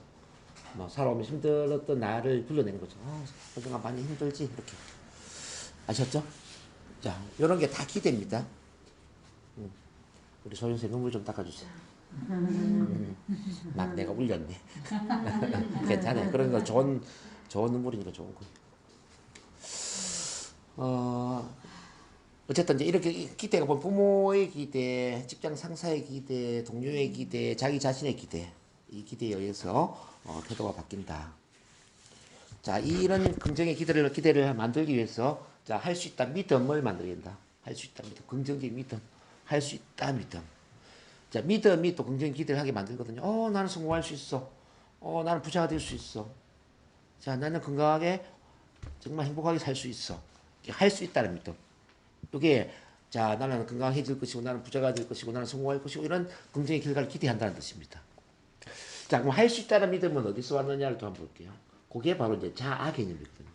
뭐 살아오면서 힘들었던 나를 불러내는 거죠. 그동안 많이 힘들지 이렇게. 아셨죠? 자, 이런 게 다 기대입니다. 우리 소영 선생님 눈물 좀 닦아주세요. 막 내가 울렸네. 괜찮아요. 그런 거 좋은 눈물이니까 좋은 거예요. 어쨌든 이제 이렇게 기대가 보면 부모의 기대, 직장 상사의 기대, 동료의 기대, 자기 자신의 기대, 이 기대에 의해서 태도가 바뀐다. 자, 이런 긍정의 기대를 만들기 위해서 자, 할 수 있다 믿음을 만들어야 된다. 할 수 있다 믿음, 긍정적인 믿음, 할 수 있다 믿음. 자, 믿음이 또 긍정의 기대를 하게 만들거든요. 나는 성공할 수 있어. 나는 부자가 될 수 있어. 자, 나는 건강하게 정말 행복하게 살 수 있어. 할 수 있다는 믿음. 이게 자, 나는 건강해질 것이고 나는 부자가 될 것이고 나는 성공할 것이고 이런 긍정의 결과를 기대한다는 뜻입니다. 자, 그럼 할 수 있다는 믿음은 어디서 왔느냐를 또 한번 볼게요. 그게 바로 이제 자아 개념이거든요.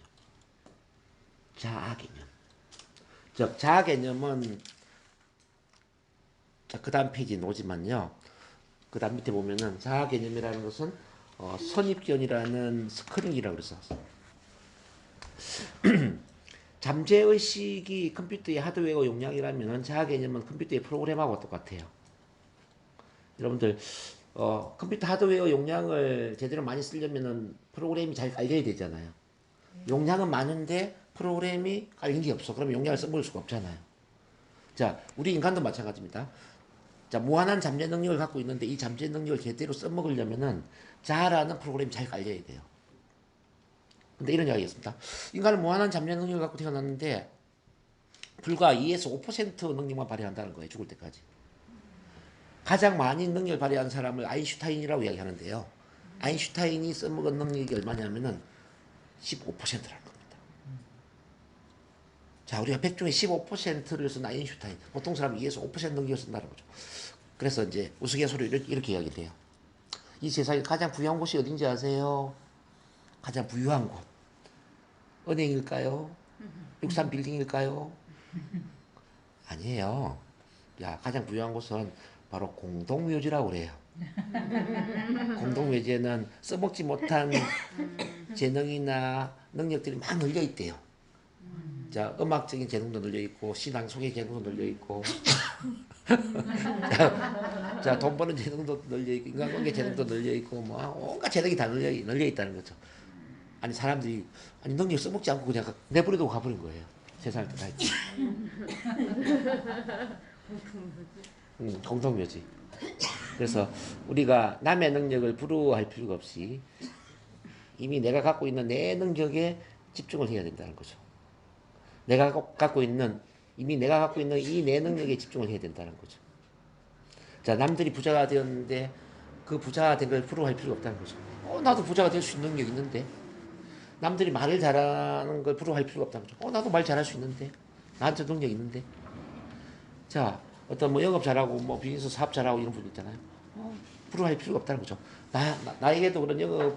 자아 개념. 즉 자아 개념은 자, 그 다음 페이지 놓지만요. 그 다음 밑에 보면은 자아 개념이라는 것은 선입견이라는 스크린이라고 그래서 잠재의식이 컴퓨터의 하드웨어 용량이라면 자아 개념은 컴퓨터의 프로그램하고 똑같아요. 여러분들 컴퓨터 하드웨어 용량을 제대로 많이 쓰려면은 프로그램이 잘 깔려야 되잖아요. 용량은 많은데 프로그램이 깔린 게 없어. 그러면 용량을 써먹을 수가 없잖아요. 자, 우리 인간도 마찬가지입니다. 자, 무한한 잠재 능력을 갖고 있는데 이 잠재 능력을 제대로 써먹으려면은 자아라는 프로그램이 잘 깔려야 돼요. 근데 이런 이야기였습니다. 인간은 무한한 잠재 능력을 갖고 태어났는데 불과 2에서 5% 능력만 발휘한다는 거예요. 죽을 때까지. 가장 많이 능력을 발휘한 사람을 아인슈타인이라고 이야기하는데요. 아인슈타인이 써먹은 능력이 얼마냐면은 15%라는 겁니다. 자, 우리가 100 중에 15%를 쓴 아인슈타인. 보통 사람은 2에서 5% 능력을 쓴다는 거죠. 그래서 이제 우스갯소리로 이렇게 이야기를 해요. 이 세상에 가장 부유한 곳이 어딘지 아세요? 가장 부유한 곳. 은행일까요? 63 빌딩일까요? 아니에요. 야, 가장 부유한 곳은 바로 공동묘지라고 그래요. 공동묘지에는 써먹지 못한 재능이나 능력들이 막 널려 있대요. 자, 음악적인 재능도 널려 있고, 신앙 소개 재능도 널려 있고, 자, 돈 버는 재능도 널려 있고, 인간관계 재능도 널려 있고, 뭐 온갖 재능이 다 널려 있다는 거죠. 아니 사람들이 능력 써먹지 않고 그냥 내버려두고 가버린 거예요. 세상을 떠나있지. 공동묘지. 그래서 우리가 남의 능력을 부러워할 필요가 없이 이미 내가 갖고 있는 내 능력에 집중을 해야 된다는 거죠. 이미 내가 갖고 있는 이 내 능력에 집중을 해야 된다는 거죠. 자, 남들이 부자가 되었는데 그 부자가 된 걸 부러워할 필요가 없다는 거죠. 나도 부자가 될 수 있는 능력이 있는데. 남들이 말을 잘하는 걸 부러워할 필요가 없다는 거죠. 나도 말 잘할 수 있는데. 나한테 능력 있는데. 자, 어떤 뭐 영업 잘하고 뭐 비즈니스 사업 잘하고 이런 분 있잖아요. 부러워할 필요가 없다는 거죠. 나에게도 그런 영업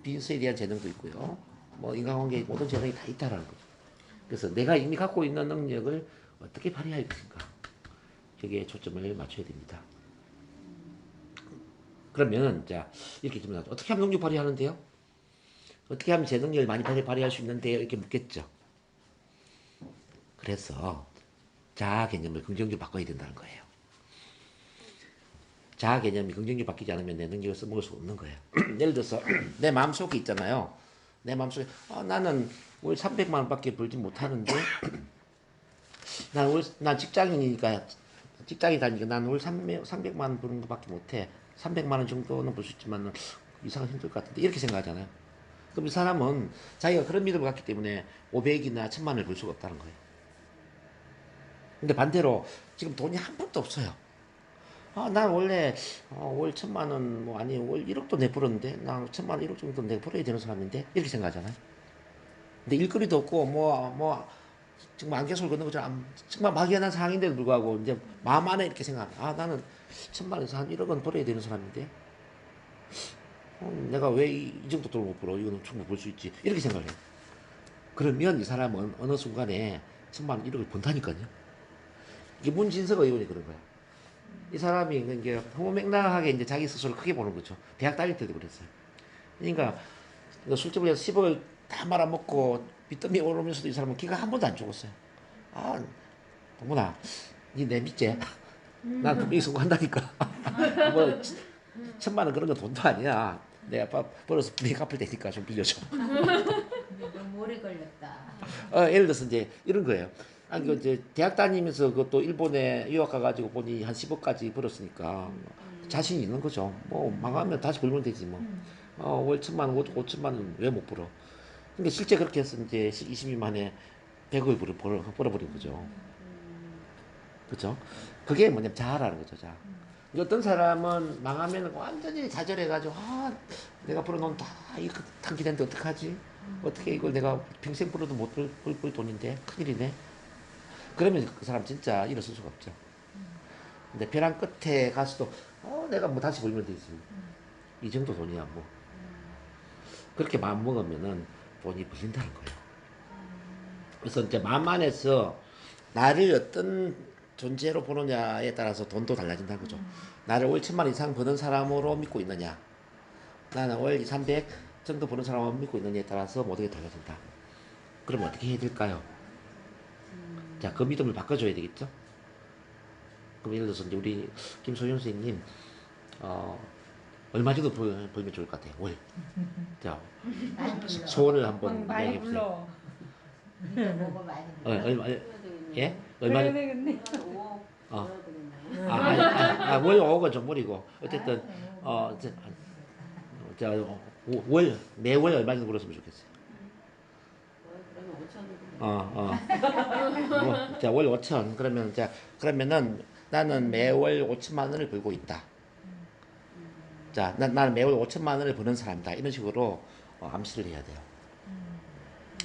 비즈니스에 대한 재능도 있고요. 뭐 인간관계 모든 재능이 다 있다라는 거죠. 그래서 내가 이미 갖고 있는 능력을 어떻게 발휘할 것인가. 여기에 초점을 맞춰야 됩니다. 그러면 자, 이렇게 질문하죠. 어떻게 하면 능력 발휘하는데요? 어떻게 하면 제 능력을 많이 발휘할 수 있는데요? 이렇게 묻겠죠. 그래서 자아 개념을 긍정적으로 바꿔야 된다는 거예요. 자아 개념이 긍정적으로 바뀌지 않으면 내 능력을 써먹을 수 없는 거예요. 예를 들어서 내 마음속에 있잖아요. 내 마음속에 나는 월 300만 원밖에 벌지 못하는데 난 직장인이니까 직장이 다니니까 난 월 300만 원 버는 것밖에 못해. 300만 원 정도는 벌 수 있지만 이상은 힘들 것 같은데 이렇게 생각하잖아요. 그럼 이 사람은 자기가 그런 믿음을 갖기 때문에 500이나 1000만 원을 벌 수가 없다는 거예요. 근데 반대로 지금 돈이 한 푼도 없어요. 난 원래 월 1000만 원 뭐 아니 월 1억도 내 벌었는데 난 1000만 원 1억 정도 내가 벌어야 되는 사람인데 이렇게 생각하잖아요. 근데 일거리도 없고 뭐 정말 안개소를 걷는 것처럼 정말 막연한 상황인데도 불구하고 이제 마음 안에 이렇게 생각합니다. 나는 1000만 원에서 한 1억은 벌어야 되는 사람인데 내가 왜 이 정도 돈을 못 벌어? 이거는 충분히 벌 수 있지. 이렇게 생각을 해요. 그러면 이 사람은 어느 순간에 1000만 원 1억을 번다니까요. 이게 문진석 의원이 그런 거야. 이 사람이 이제 허무맹랑하게 이제 자기 스스로를 크게 보는 거죠. 대학 다닐 때도 그랬어요. 그러니까 술집을 해서 10억을 다 말아먹고 빚더미 오르면서도 이 사람은 기가 한 번도 안 죽었어요. 동문아, 니 내 믿지? 난 분명히 성공한다니까. 뭐 1000만 원 그런 건 돈도 아니야. 내가 벌어서 분명히 갚을 테니까 좀 빌려줘. 너무 오래 걸렸다. 예를 들어서 이제 이런 거예요. 이제 대학 다니면서 그것도 일본에 유학 가가지고 보니 한 10억까지 벌었으니까 자신이 있는 거죠. 뭐 망하면 다시 벌면 되지 뭐. 월 1,000만 원, 5천만 원 왜 못 벌어? 근데 실제 그렇게 해서 이제 20년 만에 100억을 벌어버린 거죠. 그죠? 그게 뭐냐면 자아라는 거죠, 자아. 어떤 사람은 망하면 완전히 좌절해가지고, 내가 벌어놓은 다 이거 탕기된데 어떡하지? 어떻게 이걸 내가 평생 벌어도 못 벌 돈인데? 큰일이네. 그러면 그 사람 진짜 일어설 수가 없죠. 근데 벼랑 끝에 가서도, 내가 뭐 다시 벌면 되지. 이 정도 돈이야, 뭐. 그렇게 마음 먹으면은 돈이 벌린다는 거예요. 그래서 이제 만만해서 나를 어떤 존재로 보느냐에 따라서 돈도 달라진다는 거죠. 나를 월 1,000만 원 이상 버는 사람으로 믿고 있느냐, 나는 월 2, 300 정도 버는 사람으로 믿고 있느냐에 따라서 모든 게 달라진다. 그럼 어떻게 해야 될까요? 자, 그 믿음을 바꿔줘야 되겠죠? 그럼 예를 들어서 이제 우리 김소연 선생님, 얼마 정도 벌면 좋을 것 같아요, 월? 자, 소원을 한번 많이 이야기해보세요. 불러. 이거 먹어 많이. 얼마, 해야 되겠네요. 예? 얼마, 그래야 되겠네. 한 5억 어. 벌어야 되겠나요? 월 5억은 좀 무리고, 어쨌든, 매월 얼마 정도 벌었으면 좋겠어요. 그러면 5천이구나. 자, 월 5천. 그러면은 나는 매월 5천만 원을 벌고 있다. 자, 나는 매월 5천만 원을 버는 사람이다. 이런 식으로 암시를 해야 돼요.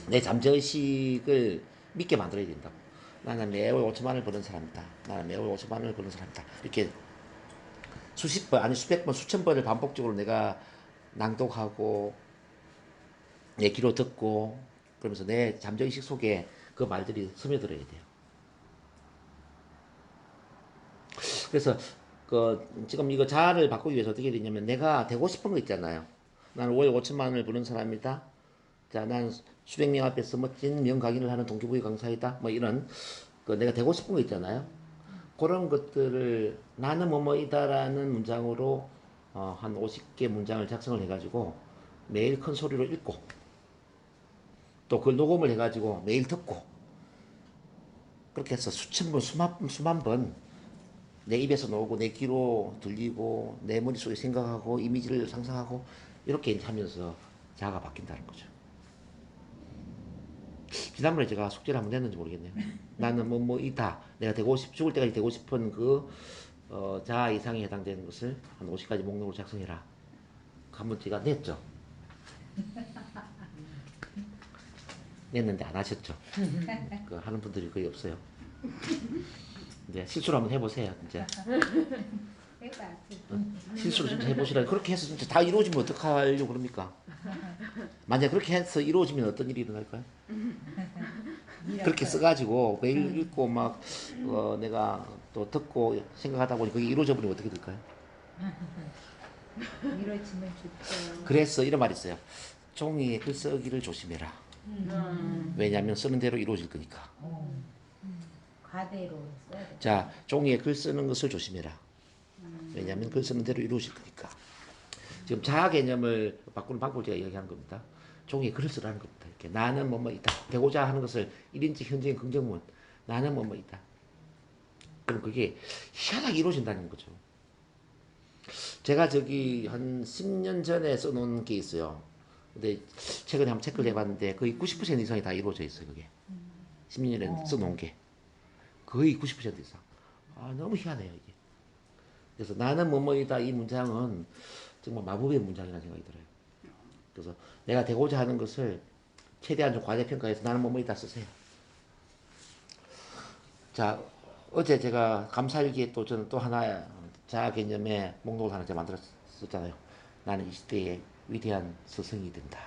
내 잠재의식을 믿게 만들어야 된다고. 나는 매월 5천만 원을 버는 사람이다. 나는 매월 5천만 원을 버는 사람이다. 이렇게 수십 번, 아니 수백 번, 수천 번을 반복적으로 내가 낭독하고 내 귀로 듣고 그러면서 내 잠재의식 속에 그 말들이 스며들어야 돼요. 그래서 지금 이거 자아를 바꾸기 위해서 어떻게 되냐면 내가 되고 싶은 거 있잖아요. 나는 월 5천만 원을 버는 사람이다. 자, 난 수백 명 앞에서 멋진 명강의를 하는 동기부여 강사이다. 뭐 이런 내가 되고 싶은 거 있잖아요. 그런 것들을 나는 뭐뭐이다라는 문장으로 한 50개 문장을 작성을 해가지고 매일 큰 소리로 읽고 또 그걸 녹음을 해가지고 매일 듣고 그렇게 해서 수천 번, 수만 번 내 입에서 나오고 내 귀로 들리고 내 머릿속에 생각하고 이미지를 상상하고 이렇게 하면서 자아가 바뀐다는 거죠. 지난번에 제가 숙제를 한번 냈는지 모르겠네요. 나는 뭐이다. 내가 죽을 때까지 되고 싶은 그 자아 이상에 해당되는 것을 한 50가지 목록으로 작성해라. 한번 제가 냈죠. 냈는데 안 하셨죠. 하는 분들이 거의 없어요. 이제 실수를 한번 해보세요. 이제 실수를 진짜 해보시라. 그렇게 해서 진짜 다 이루어지면 어떡하려고 그럽니까? 만약 그렇게 해서 이루어지면 어떤 일이 일어날까요? 그렇게 써가지고 매일 읽고 막 내가 또 듣고 생각하다 보니 그게 이루어져 버리면 어떻게 될까요? 이루어지면 좋죠. 그래서 이런 말이 있어요. 종이에 글 쓰기를 조심해라. 왜냐하면 쓰는 대로 이루어질 거니까. 과대로 써야 돼. 자, 종이에 글 쓰는 것을 조심해라. 왜냐하면 글 쓰는 대로 이루어질 거니까. 지금 자아 개념을 바꾸는 방법을 제가 이야기하는 겁니다. 종이에 글을 쓰라는 겁니다. 이렇게 나는 뭐뭐이다. 되고자 하는 것을 1인칭 현재인 긍정문. 나는 뭐뭐이다. 그럼 그게 희한하게 이루어진다는 거죠. 제가 저기 한 10년 전에 써놓은 게 있어요. 근데 최근에 한번 체크를 해봤는데 거의 90% 이상이 다 이루어져 있어요. 그게 10년에 써놓은 게 거의 90% 이상. 너무 희한해요 이게. 그래서 나는 뭐뭐이다 이 문장은 정말 마법의 문장이라는 생각이 들어요. 그래서 내가 되고자 하는 것을 최대한 좀 과대평가해서 나는 뭐뭐이다 쓰세요. 자, 어제 제가 감사일기에 또 저는 또 하나 자아 개념의 목록을 하나 제가 만들었었잖아요. 나는 이 시대의 위대한 스승이 된다.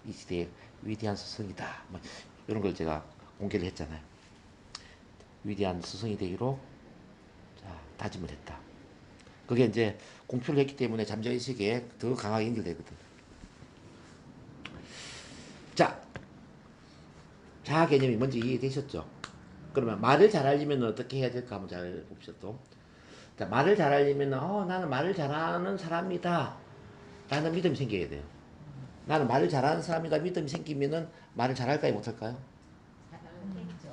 이 시대의 위대한 스승이다. 뭐 이런 걸 제가 공개를 했잖아요. 위대한 스승이 되기로 다짐을 했다. 그게 이제 공표를 했기 때문에 잠재의식에 더 강하게 연결되거든. 자, 자아 개념이 뭔지 이해되셨죠? 그러면 말을 잘하려면 어떻게 해야 될까 한번 잘 봅시다. 또. 자, 말을 잘하려면 나는 말을 잘하는 사람이다 라는 믿음이 생겨야 돼요. 나는 말을 잘하는 사람이다 믿음이 생기면은 말을 잘할까요 못할까요?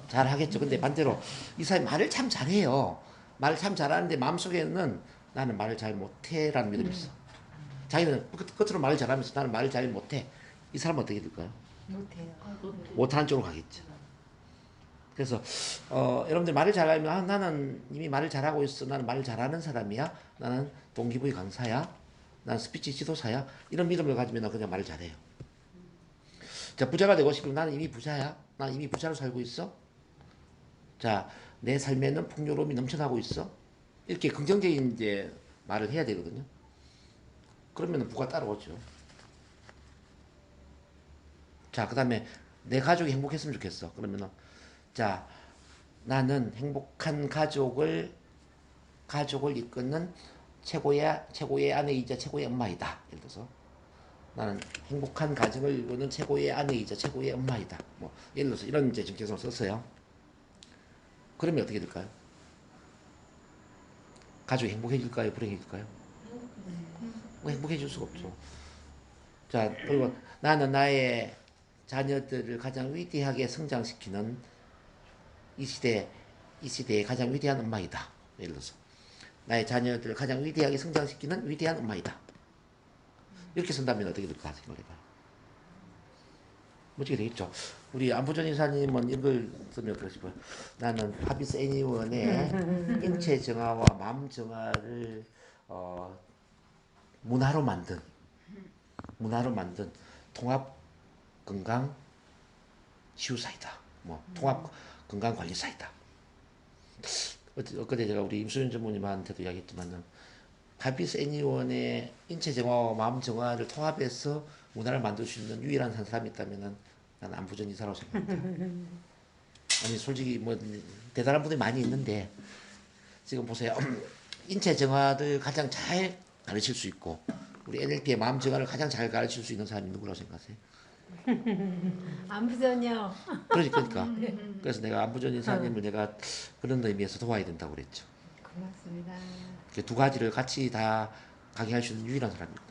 잘하겠죠. 근데 반대로 이 사람이 말을 참 잘해요. 말을 참 잘하는데 마음속에는 나는 말을 잘 못해라는 믿음이 있어. 자기는 끝으로 말을 잘하면서 나는 말을 잘 못해. 이 사람은 어떻게 될까요? 못해요. 못하는 쪽으로 가겠죠. 그래서 여러분들 말을 잘하면 나는 이미 말을 잘하고 있어. 나는 말을 잘하는 사람이야. 나는 동기부여 강사야. 나는 스피치 지도사야. 이런 믿음을 가지면 나 그냥 말을 잘해요. 자, 부자가 되고 싶으면 나는 이미 부자야. 난 이미 부자로 살고 있어. 자, 내 삶에는 풍요로움이 넘쳐나고 있어. 이렇게 긍정적인 이제 말을 해야 되거든요. 그러면 부가 따라오죠. 자, 그 다음에 내 가족이 행복했으면 좋겠어. 그러면은 자, 나는 행복한 가족을 이끄는 최고의 아내이자 최고의 엄마이다. 예를 들어서 나는 행복한 가정을 이루는 최고의 아내이자 최고의 엄마이다. 뭐 예를 들어서 이런 이제 정체성을 썼어요. 그러면 어떻게 될까요? 가족이 행복해질까요? 불행해질까요? 행복해질 수가 없죠. 자, 그리고 나는 나의 자녀들을 가장 위대하게 성장시키는 이 시대의 가장 위대한 엄마이다. 예를 들어서 나의 자녀들을 가장 위대하게 성장시키는 위대한 엄마이다. 이렇게 쓴다면 어떻게 될까 생각해봐요. 멋지게 되겠죠. 우리 안부전 이사님은 이걸 쓰면 어떨까 싶어요. 나는 하비스 애니원의 인체 정화와 마음 정화를 문화로 만든 통합 건강 치유사이다. 뭐 통합 건강 관리사이다. 엊그제 제가 우리 임수연 전무님한테도 이야기했지만은 하비스 애니원의 인체 정화와 마음 정화를 통합해서 문화를 만들 수 있는 유일한 한 사람이 있다면은 나는 안부전 이사라고 생각합니다. 아니 솔직히 뭐 대단한 분들이 많이 있는데 지금 보세요. 인체 정화를 가장 잘 가르칠 수 있고 우리 NLP의 마음 정화를 가장 잘 가르칠 수 있는 사람이 누구라고 생각하세요? 안부전요. 그러니까 그래서 내가 안부전 이사님을 내가 그런 의미에서 도와야 된다고 그랬죠. 고맙습니다. 두 가지를 같이 다 강의할 수 있는 유일한 사람입니다.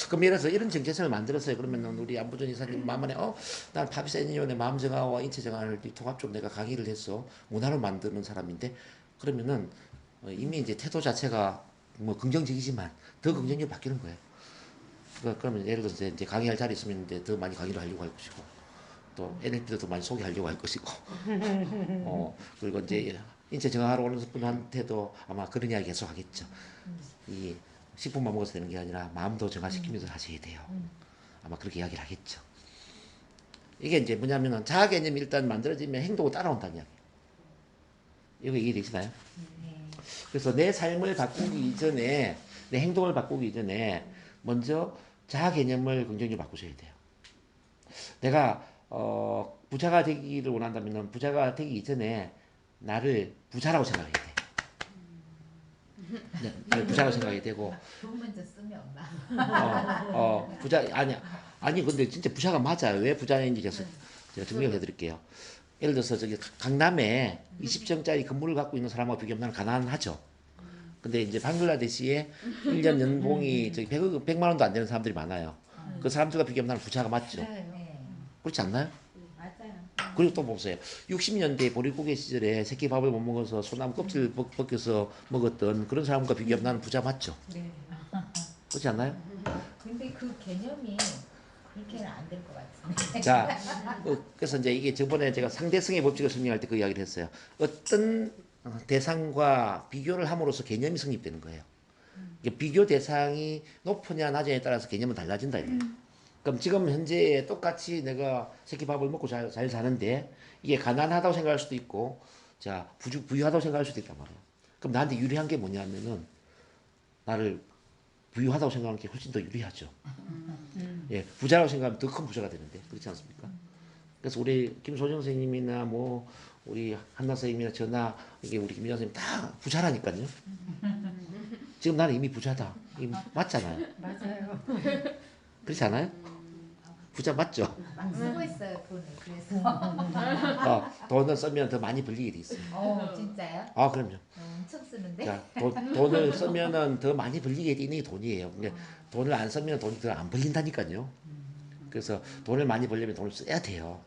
그럼 예를 들어서 이런 정체성을 만들었어요. 그러면 우리 안부전 이사님 마음안에 난 파비스 애니원의 마음 정화와 인체 정화를 통합적으로 내가 강의를 해서 문화를 만드는 사람인데 그러면은 이미 이제 태도 자체가 뭐 긍정적이지만 더 긍정적으로 바뀌는 거예요. 그러면 예를 들어서 이제 강의할 자리 있으면 이제 더 많이 강의를 하려고 할 것이고 또 NLP도 더 많이 소개하려고 할 것이고 그리고 이제 인체 정화하러 오는 분한테도 아마 그런 이야기 계속 하겠죠. 이 식품만 먹어서 되는 게 아니라 마음도 정화시키면서 하셔야 돼요. 아마 그렇게 이야기를 하겠죠. 이게 이제 뭐냐면은 자아 개념이 일단 만들어지면 행동을 따라온다는 이야기예요. 이거 이해되시나요? 그래서 내 삶을 바꾸기 이전에 내 행동을 바꾸기 이전에 먼저 자아 개념을 긍정적으로 바꾸셔야 돼요. 내가 부자가 되기를 원한다면 부자가 되기 이전에 나를 부자라고 생각해야 돼. 나를 부자라고 생각해야 되고 돈 먼저 쓰면 엄마. 부자 아니 근데 진짜 부자가 맞아요. 왜 부자인지 제가 증명을 해드릴게요. 예를 들어서 저기 강남에 20층짜리 건물을 갖고 있는 사람하고 비교하면 나는 가난하죠. 근데 이제 방글라데시에 1년 연봉이 저기 100만 원도 안 되는 사람들이 많아요. 그 사람들과 비교하면 나는 부자가 맞죠. 네. 그렇지 않나요? 맞아요. 그리고 또 보세요. 60년대 보릿고개 시절에 새끼 밥을 못 먹어서 소나무 껍질 벗겨서 먹었던 그런 사람과 비교하면 나는 부자 맞죠. 네. 그렇지 않나요? 근데 그 개념이 그렇게는 안 될 것 같은데. 자, 그래서 이제 이게 저번에 제가 상대성의 법칙을 설명할 때 그 이야기를 했어요. 어떤 대상과 비교를 함으로써 개념이 성립되는 거예요. 이게 비교 대상이 높으냐 낮으냐에 따라서 개념은 달라진다. 그럼 지금 현재 똑같이 내가 새끼 밥을 먹고 잘 사는데 이게 가난하다고 생각할 수도 있고 자 부유하다고 생각할 수도 있단 말이에요. 그럼 나한테 유리한 게 뭐냐면은 나를 부유하다고 생각하는 게 훨씬 더 유리하죠. 예, 부자라고 생각하면 더 큰 부자가 되는데 그렇지 않습니까? 그래서 우리 김소정 선생님이나 뭐 우리 한나 선생님이나 저나 이게 우리 김민아 선생님 다 부자라니까요. 지금 나는 이미 부자다. 이미 맞잖아요. 맞아요. 그렇지 않아요? 부자 맞죠? 막 쓰고 있어요 돈을. 그래서. 돈을 쓰면 더 많이 벌리게 돼 있어요. 진짜요? 그럼요. 엄청 쓰는데. 자, 돈을 쓰면은 더 많이 벌리게 되는 게 돈이에요. 근데 돈을 안 쓰면 돈이 더 안 벌린다니까요. 그래서 돈을 많이 벌려면 돈을 써야 돼요.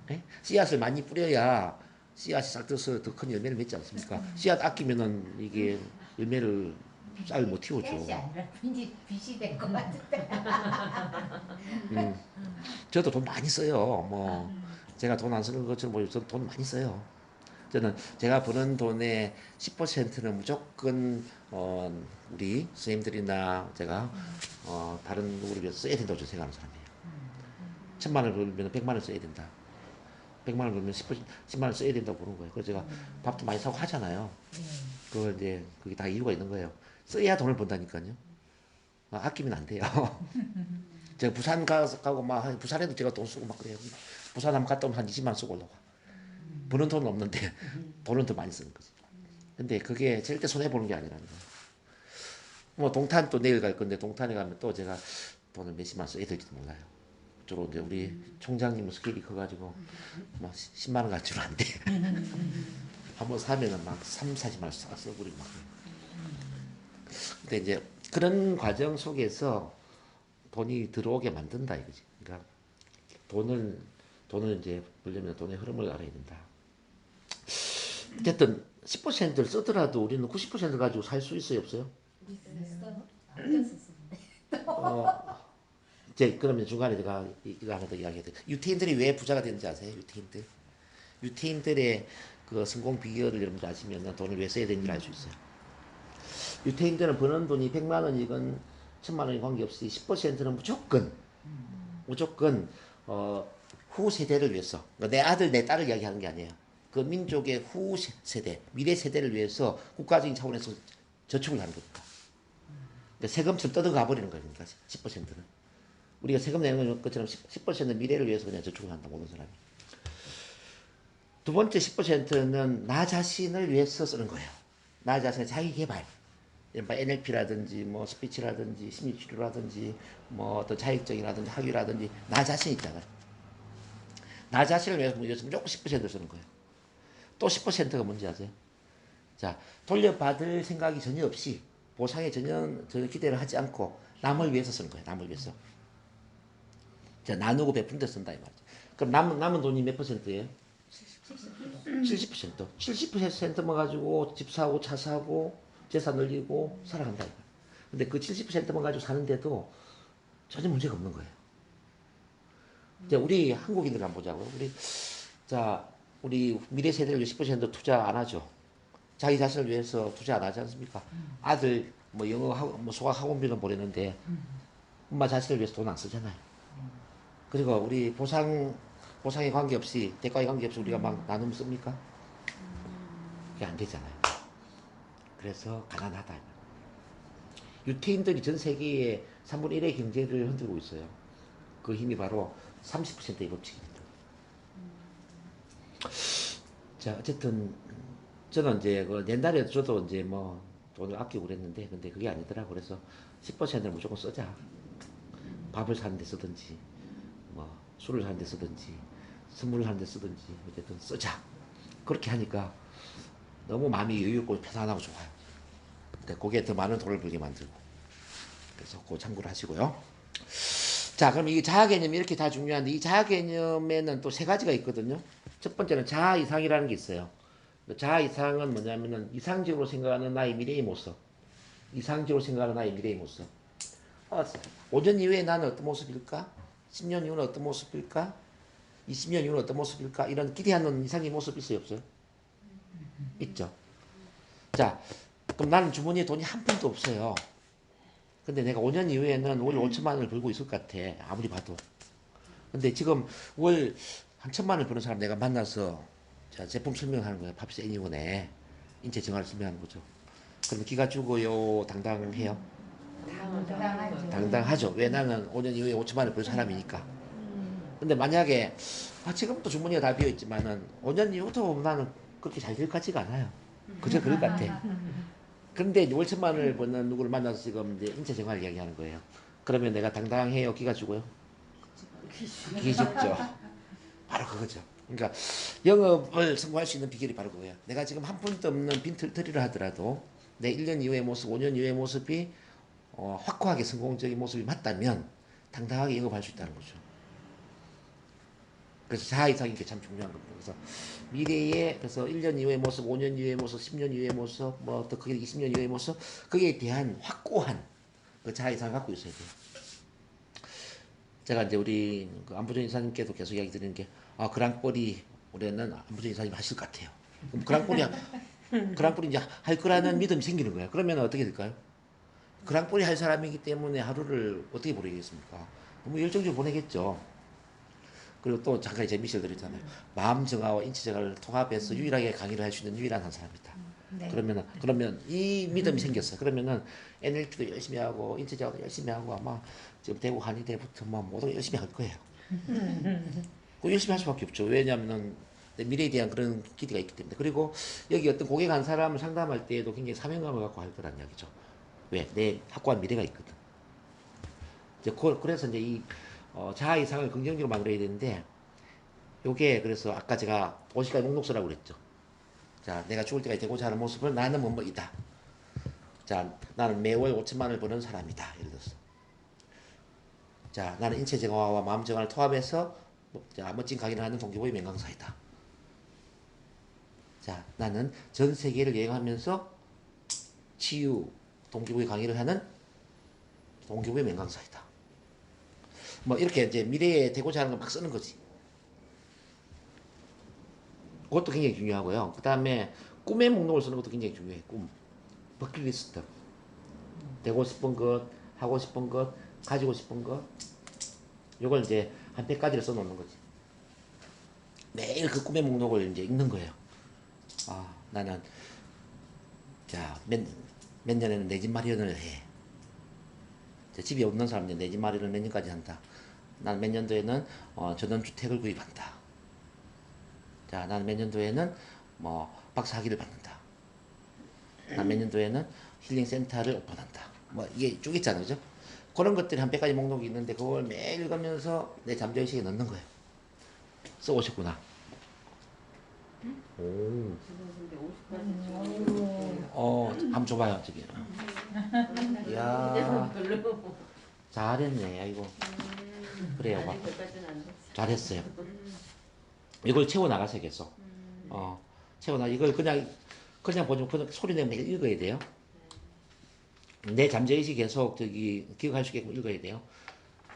네? 씨앗을 많이 뿌려야 씨앗이 싹 들어서 더 큰 열매를 맺지 않습니까? 씨앗 아끼면은 이게 열매를 쌀 못 틔워줘. 깨시 아니라 빛이 될 것 같은데. 저도 돈 많이 써요. 뭐 제가 돈 안 쓰는 것처럼 보여서 돈 많이 써요. 저는 제가 버는 돈의 10%는 무조건 우리 선생님들이나 제가 다른 누구를 위해서 써야 된다고 저는 생각하는 사람이에요. 1,000만 원 벌면 100만 원 써야 된다. 100만 원 벌면 10만 원 써야 된다고 보는 거예요. 그래서 제가 밥도 많이 사고 하잖아요. 그걸 이제 그게 다 이유가 있는 거예요. 써야 돈을 번다니까요. 아끼면 안 돼요. 제가 부산 가고 막 부산에도 제가 돈 쓰고 막 그래요. 부산 한번 갔다 오면 한 20만 원 쓰고 올라와. 버는 돈은 없는데 돈은 더 많이 쓰는 거지. 근데 그게 절대 손해 보는 게 아니라는 거예요. 뭐 동탄 또 내일 갈 건데 동탄에 가면 또 제가 돈을 몇십만 원 써야 될지도 몰라요. 주로 이제 우리 총장님은 스케일이 커가지고 막 10만 원 가지고 안 돼. 한번 사면은 막 3, 40만 원 써버리고 막. 근데 이제 그런 과정 속에서 돈이 들어오게 만든다 이거지. 그러니까 돈을 이제 벌려면 돈의 흐름을 알아야 된다. 어쨌든 10%를 쓰더라도 우리는 90% 가지고 살 수 있어요, 없어요? 이제 그러면 중간에 제가 이거 하나 더 이야기해야 돼. 유태인들이 왜 부자가 되는지 아세요? 유태인들의 그 성공 비결을 여러분들 아시면 돈을 왜 써야 되는지 알 수 있어요. 유태인들은 버는 돈이 100만 원이건 1000만 원이 관계없이 10%는 무조건 후 세대를 위해서, 내 아들 내 딸을 이야기하는 게 아니에요. 그 민족의 후 세대, 미래 세대를 위해서 국가적인 차원에서 저축을 하는 겁니다. 그러니까 세금처럼 떠들어가 버리는 거니까 10%는. 우리가 세금 내는 것처럼 10% 미래를 위해서 그냥 저축을 한다, 모든 사람이. 두 번째 10%는 나 자신을 위해서 쓰는 거예요. 나 자신의 자기 개발. NLP라든지 뭐 스피치라든지 심리치료라든지 뭐 어떤 자격증이라든지 학위라든지 나 자신 있잖아요. 나 자신을 위해서 무조건 10% 쓰는 거예요. 또 10%가 뭔지 아세요? 자, 돌려받을 생각이 전혀 없이 보상에 전혀 기대를 하지 않고 남을 위해서 쓰는 거예요. 남을 위해서. 자, 나누고 베푼 데 쓴다 이 말이죠. 그럼 남은 돈이 몇 %예요? 70%. 70%만 가지고 집 사고 차 사고 재산 늘리고 살아간다 이거. 근데 그 70%만 가지고 사는데도 전혀 문제가 없는 거예요. 자, 우리 한국인들 한번 보자고요. 우리 미래 세대를 위해 10% 투자 안 하죠. 자기 자신을 위해서 투자 안 하지 않습니까? 아들 뭐 영어 뭐 소학 학원비는 보내는데 엄마 자신을 위해서 돈 안 쓰잖아요. 그리고 우리 보상에 관계없이 대가에 관계없이 우리가 막 나누면 씁니까? 그게 안 되잖아요. 그래서 가난하다. 유태인들이 전 세계의 3분의 1의 경제를 흔들고 있어요. 그 힘이 바로 30%의 법칙입니다. 자, 어쨌든 저는 이제 그 옛날에 저도 이제 뭐 돈을 아끼고 그랬는데 근데 그게 아니더라. 그래서 10%를 무조건 쓰자. 밥을 사는 데 쓰든지 뭐 술을 사는 데 쓰든지 선물을 하는 데 쓰든지 어쨌든 쓰자. 그렇게 하니까 너무 마음이 여유있고 편안하고 좋아요. 근데 거기에 더 많은 돈을 벌게 만들고. 그래서 그거 참고를 하시고요. 자, 그럼 이 자아 개념이 이렇게 다 중요한데 이 자아 개념에는 또 세 가지가 있거든요. 첫 번째는 자아 이상이라는 게 있어요. 자아 이상은 뭐냐면은 이상적으로 생각하는 나의 미래의 모습. 이상적으로 생각하는 나의 미래의 모습. 5년 이후에 나는 어떤 모습일까? 10년 이후는 어떤 모습일까? 20년 이후는 어떤 모습일까? 이런 기대하는 이상의 모습 있어요, 없어요? 있죠. 자, 그럼 나는 주머니에 돈이 한 푼도 없어요. 근데 내가 5년 이후에는 월 5천만 원을 벌고 있을 것 같아. 아무리 봐도. 근데 지금 월 한 1,000만 원을 버는 사람 내가 만나서 자, 제품 설명하는 거예요. 팝스 애니원에 인체 정화를 설명하는 거죠. 그럼 기가 죽어요? 당당해요? 당당하죠. 왜 나는 5년 이후에 5천만 원을 벌 사람이니까. 근데 만약에 지금도 주머니가 다 비어있지만은 5년 이후도 나는 그렇게 잘 될 것 같지가 않아요. 그저 그럴 것 같아. 그런데 월 1,000만 원을 버는 누구를 만나서 지금 이제 인체 정화를 이야기하는 거예요. 그러면 내가 당당해요? 기가 죽어요? 기 죽죠. 바로 그거죠. 그러니까 영업을 성공할 수 있는 비결이 바로 그거예요. 내가 지금 한 푼도 없는 빈털터리를 하더라도 내 1년 이후의 모습, 5년 이후의 모습이 확고하게 성공적인 모습이 맞다면 당당하게 영업할 수 있다는 거죠. 그래서 자아 이상이 게 참 중요한 겁니다. 그래서 미래에 그래서 1년 이후의 모습, 5년 이후의 모습, 10년 이후의 모습, 뭐 더 크게 20년 이후의 모습, 거기에 대한 확고한 그 자아 이상을 갖고 있어야 돼요. 제가 이제 우리 그 안부전 이사님께도 계속 이야기 드리는 게, 그랑꼴이 올해는 안부전 이사님 하실 것 같아요. 그럼 그랑꼴이 이제 할 거라는 믿음이 생기는 거예요. 그러면 어떻게 될까요? 그랑꼴이 할 사람이기 때문에 하루를 어떻게 보내겠습니까? 너무 열정적으로 보내겠죠. 그리고 또 잠깐 재미있게 드렸잖아요. 마음 정화와 인체 정화를 통합해서 유일하게 강의를 할 수 있는 유일한 한 사람이다. 네. 그러면 이 믿음이 생겼어. 그러면은 NLP도 열심히 하고 인체 정화도 열심히 하고 아마 지금 대구 한의대부터 뭐 모든 걸 열심히 할 거예요. 그 열심히 할 수밖에 없죠. 왜냐하면은 내 미래에 대한 그런 기대가 있기 때문에. 그리고 여기 어떤 고객 한 사람을 상담할 때에도 굉장히 사명감을 갖고 할 거란 이야기죠. 왜? 내 확고한 미래가 있거든. 이제 그래서 이제 이 자아 이상을 긍정적으로 만들어야 되는데, 요게 그래서 아까 제가 50가지 목록서라고 그랬죠. 자, 내가 죽을 때까지 되고자 하는 모습을 나는 뭐뭐이다. 자, 나는 매월 5천만 원을 버는 사람이다. 예를 들어서. 자, 나는 인체 정화와 마음 정화를 통합해서 멋진 강의를 하는 동기부여 명강사이다. 자, 나는 전 세계를 여행하면서 치유 동기부여 강의를 하는 동기부여 명강사이다. 뭐 이렇게 이제 미래에 되고자 하는 걸 막 쓰는 거지. 그것도 굉장히 중요하고요. 그 다음에 꿈의 목록을 쓰는 것도 굉장히 중요해. 꿈, 버킷리스트. 되고 싶은 것, 하고 싶은 것, 가지고 싶은 것. 이걸 이제 한 100가지를 써놓는 거지. 매일 그 꿈의 목록을 이제 읽는 거예요. 나는 자, 몇 년에는 내 집 마련을 해. 집이 없는 사람인데 내 집 마련을 몇 년까지 한다. 난 몇 년도에는 전원주택을 구입한다. 자, 나는 몇 년도에는 뭐 박사 학위를 받는다. 난 몇 년도에는 힐링 센터를 오픈한다. 뭐 이게 쭉 있잖아요, 그죠? 그런 것들이 한 100가지 목록이 있는데 그걸 매일 읽으면서 내 잠재의식에 넣는 거예요. 써오셨구나. 오. 근데 50가지 한번 줘봐요, 저기. 이야, 별로. 잘했네, 아이고. 그래요, 봐. 아직 그까지는 안 됐어. 잘했어요. 이걸 채워나가세요, 계속. 이걸 그냥 보지 그냥 소리 내면 매일 읽어야 돼요. 내 잠재의식 계속 기억할 수 있게끔 읽어야 돼요.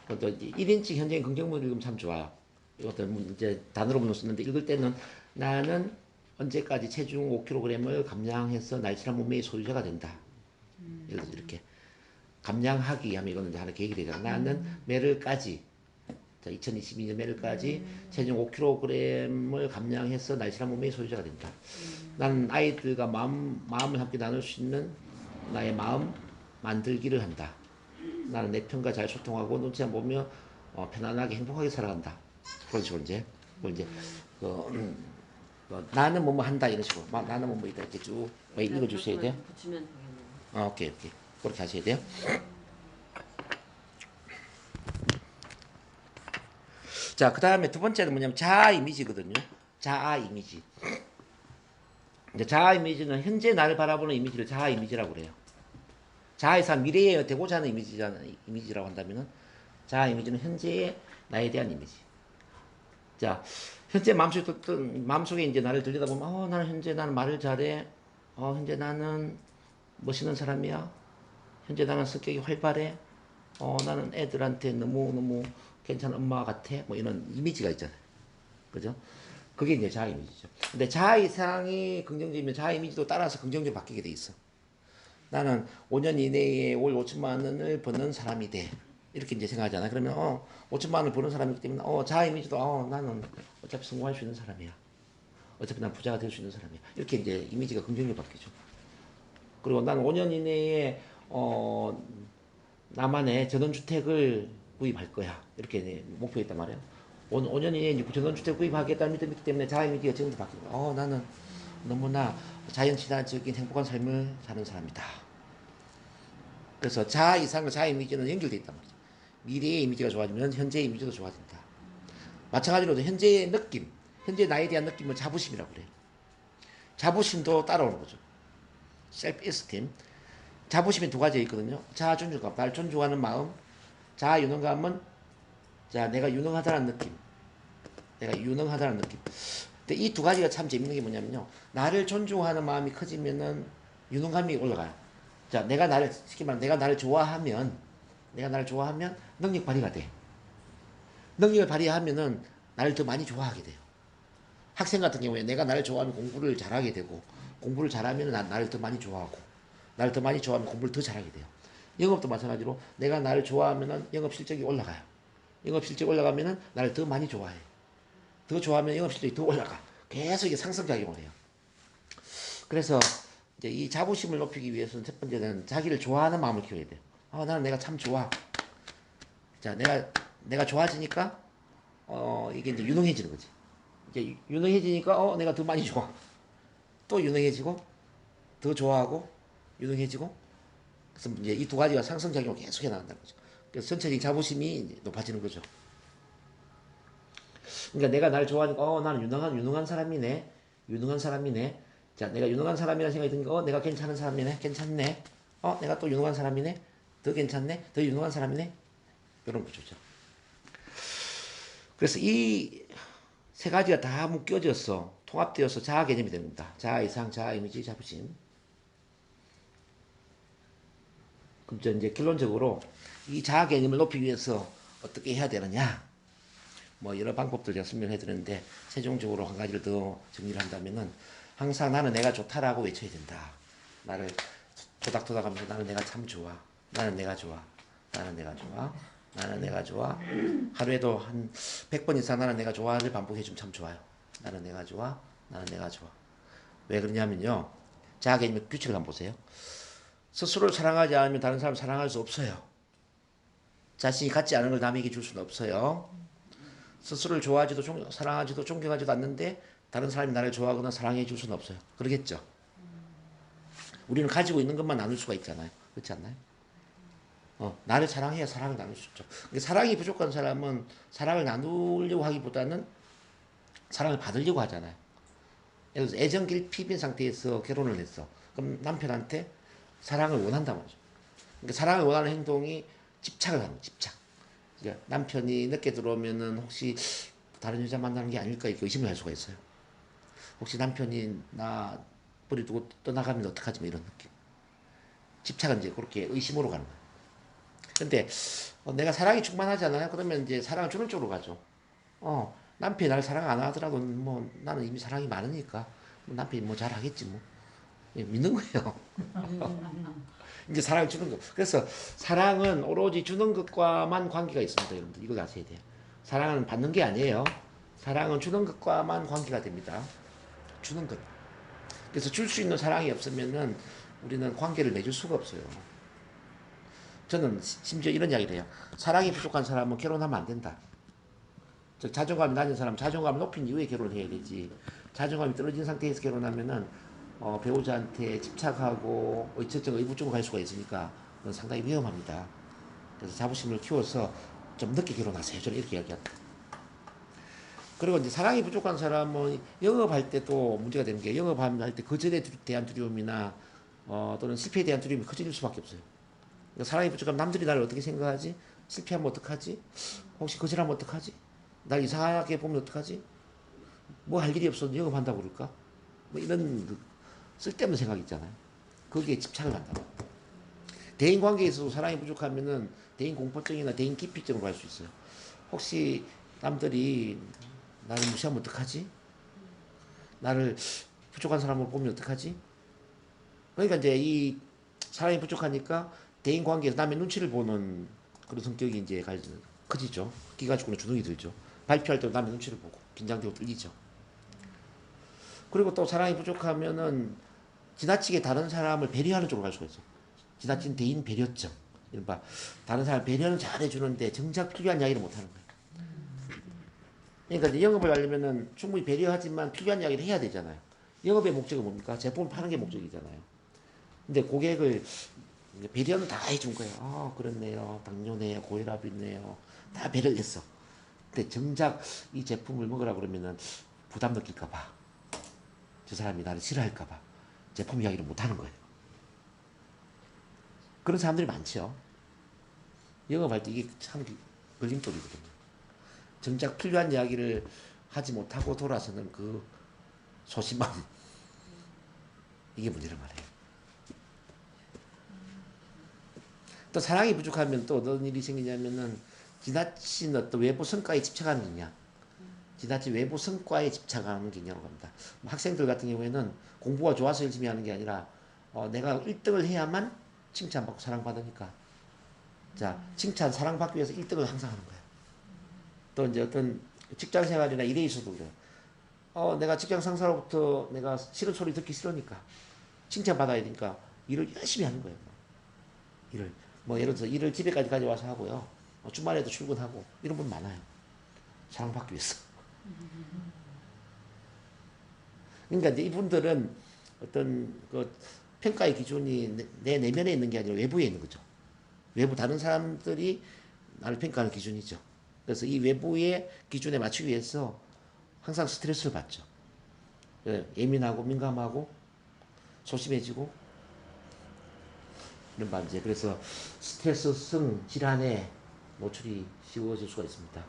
그것도 1인칭 현재인 긍정문 읽으면 참 좋아요. 이것도 이제 단어로 못 쓰는데 읽을 때는 나는 언제까지 체중 5kg을 감량해서 날씬한 몸매의 소유자가 된다. 예를 들어서 이렇게. 감량하기 하면 이거는 이제 하나 계획이 되잖아. 나는 매를까지, 자, 2022년 매를까지 체중 5kg을 감량해서 날씬한 몸매의 소유자가 된다. 나는 아이들과 마음을 함께 나눌 수 있는 나의 마음 만들기를 한다. 나는 내 편과 잘 소통하고 눈치 안 보며 편안하게 행복하게 살아간다. 그런 식으로 이제 나는 뭐뭐 한다 이런 식으로 나는 뭐뭐 있다 이렇게 쭉 읽어주셔야 돼요. 붙이면 되겠네요. 오케이 그렇게 하셔야 돼요. 자, 그 다음에 두 번째는 뭐냐면 자아 이미지거든요. 자아 이미지. 이제 자아 이미지는 현재 나를 바라보는 이미지를 자아 이미지라고 그래요. 자아에서 미래에 되고자 하는 이미지라고 한다면은 자아 이미지는 현재의 나에 대한 이미지. 자, 현재 마음속에 이제 나를 들여다보면, 나는 현재 나는 말을 잘해. 현재 나는 멋있는 사람이야. 현재 나는 성격이 활발해. 나는 애들한테 너무 괜찮은 엄마 같아. 뭐 이런 이미지가 있잖아요. 그죠? 그게 이제 자아 이미지죠. 근데 자아 이상이 긍정적이면 자아 이미지도 따라서 긍정적으로 바뀌게 돼 있어. 나는 5년 이내에 월 5천만 원을 버는 사람이 돼. 이렇게 이제 생각하잖아. 그러면 5천만 원을 버는 사람이기 때문에 자아 이미지도 나는 어차피 성공할 수 있는 사람이야. 어차피 난 부자가 될 수 있는 사람이야. 이렇게 이제 이미지가 긍정적으로 바뀌죠. 그리고 나는 5년 이내에 나만의 전원주택을 구입할 거야. 이렇게 목표가 있단 말이에요. 5년 이내에 전원주택 구입하겠다는 믿음이 있기 때문에 자아 이미지가 지금도 바뀌고 나는 너무나 자연친화적인 행복한 삶을 사는 사람이다. 그래서 자아 이상과 자아 이미지는 연결되어 있단 말이죠. 미래의 이미지가 좋아지면 현재의 이미지도 좋아진다. 마찬가지로 현재의 느낌, 현재 나에 대한 느낌을 자부심이라고 그래요. 자부심도 따라오는 거죠. 셀프 에스팀. 자부심이 두 가지 있거든요. 자아 존중감, 날 존중하는 마음. 자아 유능감은 내가 유능하다는 느낌. 내가 유능하다는 느낌. 근데 이 두 가지가 참 재밌는 게 뭐냐면요. 나를 존중하는 마음이 커지면은 유능감이 올라가요. 자, 쉽게 말하면 내가 나를 좋아하면 능력 발휘가 돼. 능력을 발휘하면은 나를 더 많이 좋아하게 돼요. 학생 같은 경우에 내가 나를 좋아하면 공부를 잘하게 되고, 공부를 잘하면 나를 더 많이 좋아하고, 나를 더 많이 좋아하면 공부를 더 잘하게 돼요. 영업도 마찬가지로 내가 나를 좋아하면은 영업 실적이 올라가요. 영업 실적이 올라가면은 나를 더 많이 좋아해. 더 좋아하면 영업 실적이 더 올라가. 계속 이게 상승작용을 해요. 그래서 이제 이 자부심을 높이기 위해서는 첫 번째는 자기를 좋아하는 마음을 키워야 돼요. 나는 내가 참 좋아. 자, 내가 좋아지니까 이게 이제 유능해지는 거지. 이제 유능해지니까 내가 더 많이 좋아. 또 유능해지고 더 좋아하고 유능해지고. 그래서 이제 이 두 가지가 상승작용을 계속 해 나간다는 거죠. 그래서 전체적인 자부심이 높아지는 거죠. 그러니까 내가 나를 좋아하니까 나는 유능한 사람이네. 유능한 사람이네. 자, 내가 유능한 사람이라는 생각이 드니까 내가 괜찮은 사람이네. 괜찮네. 내가 또 유능한 사람이네. 더 괜찮네. 더 유능한 사람이네. 이런 거죠. 그래서 이 세 가지가 다 묶여져서 통합되어서 자아 개념이 됩니다. 자아 이상, 자아 이미지, 자부심. 그럼 이제 결론적으로 이 자아 개념을 높이기 위해서 어떻게 해야 되느냐? 뭐 여러 방법들 제가 설명해 드렸는데 최종적으로 한 가지를 더 정리를 한다면은 항상 나는 내가 좋다라고 외쳐야 된다. 나를 토닥토닥하면서 나는 내가 참 좋아. 나는 내가 좋아. 나는 내가 좋아. 나는 내가 좋아. 하루에도 한 100번 이상 나는 내가 좋아를 반복해주면 참 좋아요. 나는 내가 좋아. 나는 내가 좋아. 왜 그러냐면요. 자아 개념의 규칙을 한번 보세요. 스스로를 사랑하지 않으면 다른 사람을 사랑할 수 없어요. 자신이 갖지 않은 걸 남에게 줄 수는 없어요. 스스로를 좋아하지도 사랑하지도 존경하지도 않는데 다른 사람이 나를 좋아하거나 사랑해 줄 수는 없어요. 그러겠죠? 우리는 가지고 있는 것만 나눌 수가 있잖아요. 그렇지 않나요? 나를 사랑해야 사랑을 나눌 수 있죠. 근데 사랑이 부족한 사람은 사랑을 나누려고 하기보다는 사랑을 받으려고 하잖아요. 예를 들어서 애정 결핍인 상태에서 결혼을 했어. 그럼 남편한테 사랑을 원한단 말이죠. 그러니까 사랑을 원하는 행동이 집착을 하는 거예요. 집착. 그러니까 남편이 늦게 들어오면은 혹시 다른 여자 만나는 게 아닐까 이렇게 의심을 할 수가 있어요. 혹시 남편이 나 버리두고 떠나가면 어떡하지? 뭐 이런 느낌. 집착은 이제 그렇게 의심으로 가는 거예요. 근데 내가 사랑이 충만하잖아요. 그러면 이제 사랑을 주는 쪽으로 가죠. 남편이 나를 사랑 안 하더라도 뭐 나는 이미 사랑이 많으니까 뭐 남편이 뭐 잘하겠지 뭐. 믿는 거예요. 이제 사랑을 주는 거. 그래서 사랑은 오로지 주는 것과만 관계가 있습니다, 여러분들. 이걸 아셔야 돼요. 사랑은 받는 게 아니에요. 사랑은 주는 것과만 관계가 됩니다. 주는 것. 그래서 줄 수 있는 사랑이 없으면은 우리는 관계를 맺을 수가 없어요. 저는 심지어 이런 이야기를 해요. 사랑이 부족한 사람은 결혼하면 안 된다. 즉 자존감이 낮은 사람은 자존감을 높인 이후에 결혼을 해야 되지. 자존감이 떨어진 상태에서 결혼하면은 배우자한테 집착하고 의처증, 의부증으로 갈 수가 있으니까 그건 상당히 위험합니다. 그래서 자부심을 키워서 좀 늦게 결혼하세요. 저는 이렇게 이야기합니다. 그리고 이제 사랑이 부족한 사람은 영업할 때도 문제가 되는 게 영업할 때 거절에 대한 두려움이나 또는 실패에 대한 두려움이 커질 수밖에 없어요. 그러니까 사랑이 부족하면 남들이 나를 어떻게 생각하지? 실패하면 어떡하지? 혹시 거절하면 어떡하지? 날 이상하게 보면 어떡하지? 뭐 할 일이 없어도 영업한다고 그럴까? 뭐 이런 쓸데없는 생각 있잖아요. 거기에 집착을 한다고. 대인 관계에서도 사랑이 부족하면은 대인 공포증이나 대인 기피증으로 갈 수 있어요. 혹시 남들이 나를 무시하면 어떡하지? 나를 부족한 사람으로 보면 어떡하지? 그러니까 이제 이 사랑이 부족하니까 대인 관계에서 남의 눈치를 보는 그런 성격이 이제 커지죠. 기가 죽고는 주눅이 들죠. 발표할 때도 남의 눈치를 보고 긴장되고 떨리죠. 그리고 또 사랑이 부족하면은 지나치게 다른 사람을 배려하는 쪽으로 갈 수가 있어. 지나친 대인 배려증. 이른바 다른 사람 배려는 잘해주는데 정작 필요한 이야기를 못하는 거예요. 그러니까 이제 영업을 하려면은 충분히 배려하지만 필요한 이야기를 해야 되잖아요. 영업의 목적은 뭡니까? 제품을 파는 게 목적이잖아요. 근데 고객을 배려는 다 해준 거예요. 그렇네요. 당뇨네요. 고혈압이네요. 다 배려를 했어. 근데 정작 이 제품을 먹으라 그러면은 부담 느낄까봐. 저 사람이 나를 싫어할까봐. 제품 이야기를 못하는 거예요. 그런 사람들이 많죠. 영업할 때 이게 참 걸림돌이거든요. 정작 필요한 이야기를 하지 못하고 돌아서는 그 소심함 이게 문제란 말이에요. 또 사랑이 부족하면 또 어떤 일이 생기냐면은 지나친 어떤 외부 성과에 집착하는 경향, 지나친 외부 성과에 집착하는 경향으로 갑니다. 뭐 학생들 같은 경우에는 공부가 좋아서 열심히 하는 게 아니라 내가 1등을 해야만 칭찬받고 사랑받으니까 자 칭찬 사랑받기 위해서 1등을 항상 하는 거예요. 또 이제 어떤 직장 생활이나 일에 있어도 그래요. 내가 직장 상사로부터 내가 싫은 소리 듣기 싫으니까 칭찬받아야 되니까 일을 열심히 하는 거예요. 일을 뭐 예를 들어서 일을 집에까지 가져와서 하고요. 주말에도 출근하고 이런 분 많아요. 사랑받기 위해서. 그러니까 이제 이분들은 어떤 그 평가의 기준이 내 내면에 있는 게 아니라 외부에 있는 거죠. 외부 다른 사람들이 나를 평가하는 기준이죠. 그래서 이 외부의 기준에 맞추기 위해서 항상 스트레스를 받죠. 예민하고 민감하고 소심해지고 이런 반제. 그래서 스트레스성 질환에 노출이 쉬워질 수가 있습니다.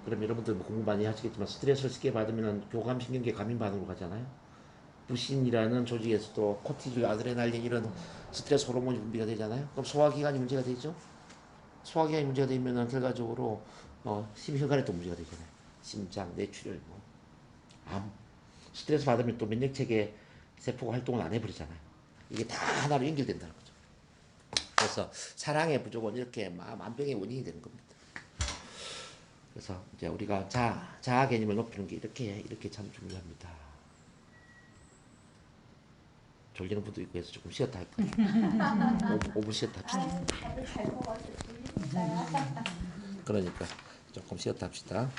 그럼 여러분들 뭐 공부 많이 하시겠지만 스트레스를 쉽게 받으면 교감신경계 감인 반응으로 가잖아요. 부신이라는 조직에서도 코티졸, 아드레날린 이런 스트레스 호르몬이 분비가 되잖아요. 그럼 소화기관이 문제가 되죠. 소화기관이 문제가 되면 결과적으로 심혈관에도 문제가 되잖아요. 심장, 뇌출혈, 암. 스트레스 받으면 또 면역체계 세포가 활동을 안 해버리잖아요. 이게 다 하나로 연결된다는 거죠. 그래서 사랑의 부족은 이렇게 만병의 원인이 되는 겁니다. 그래서 이제 우리가 자아 개념을 높이는 게 이렇게 참 중요합니다. 졸리는 분도 있고 해서 조금 쉬었다 할까요? 5분 쉬었다 합시다. 다들 잘 먹어서 졸립니다. 그러니까 조금 쉬었다 합시다.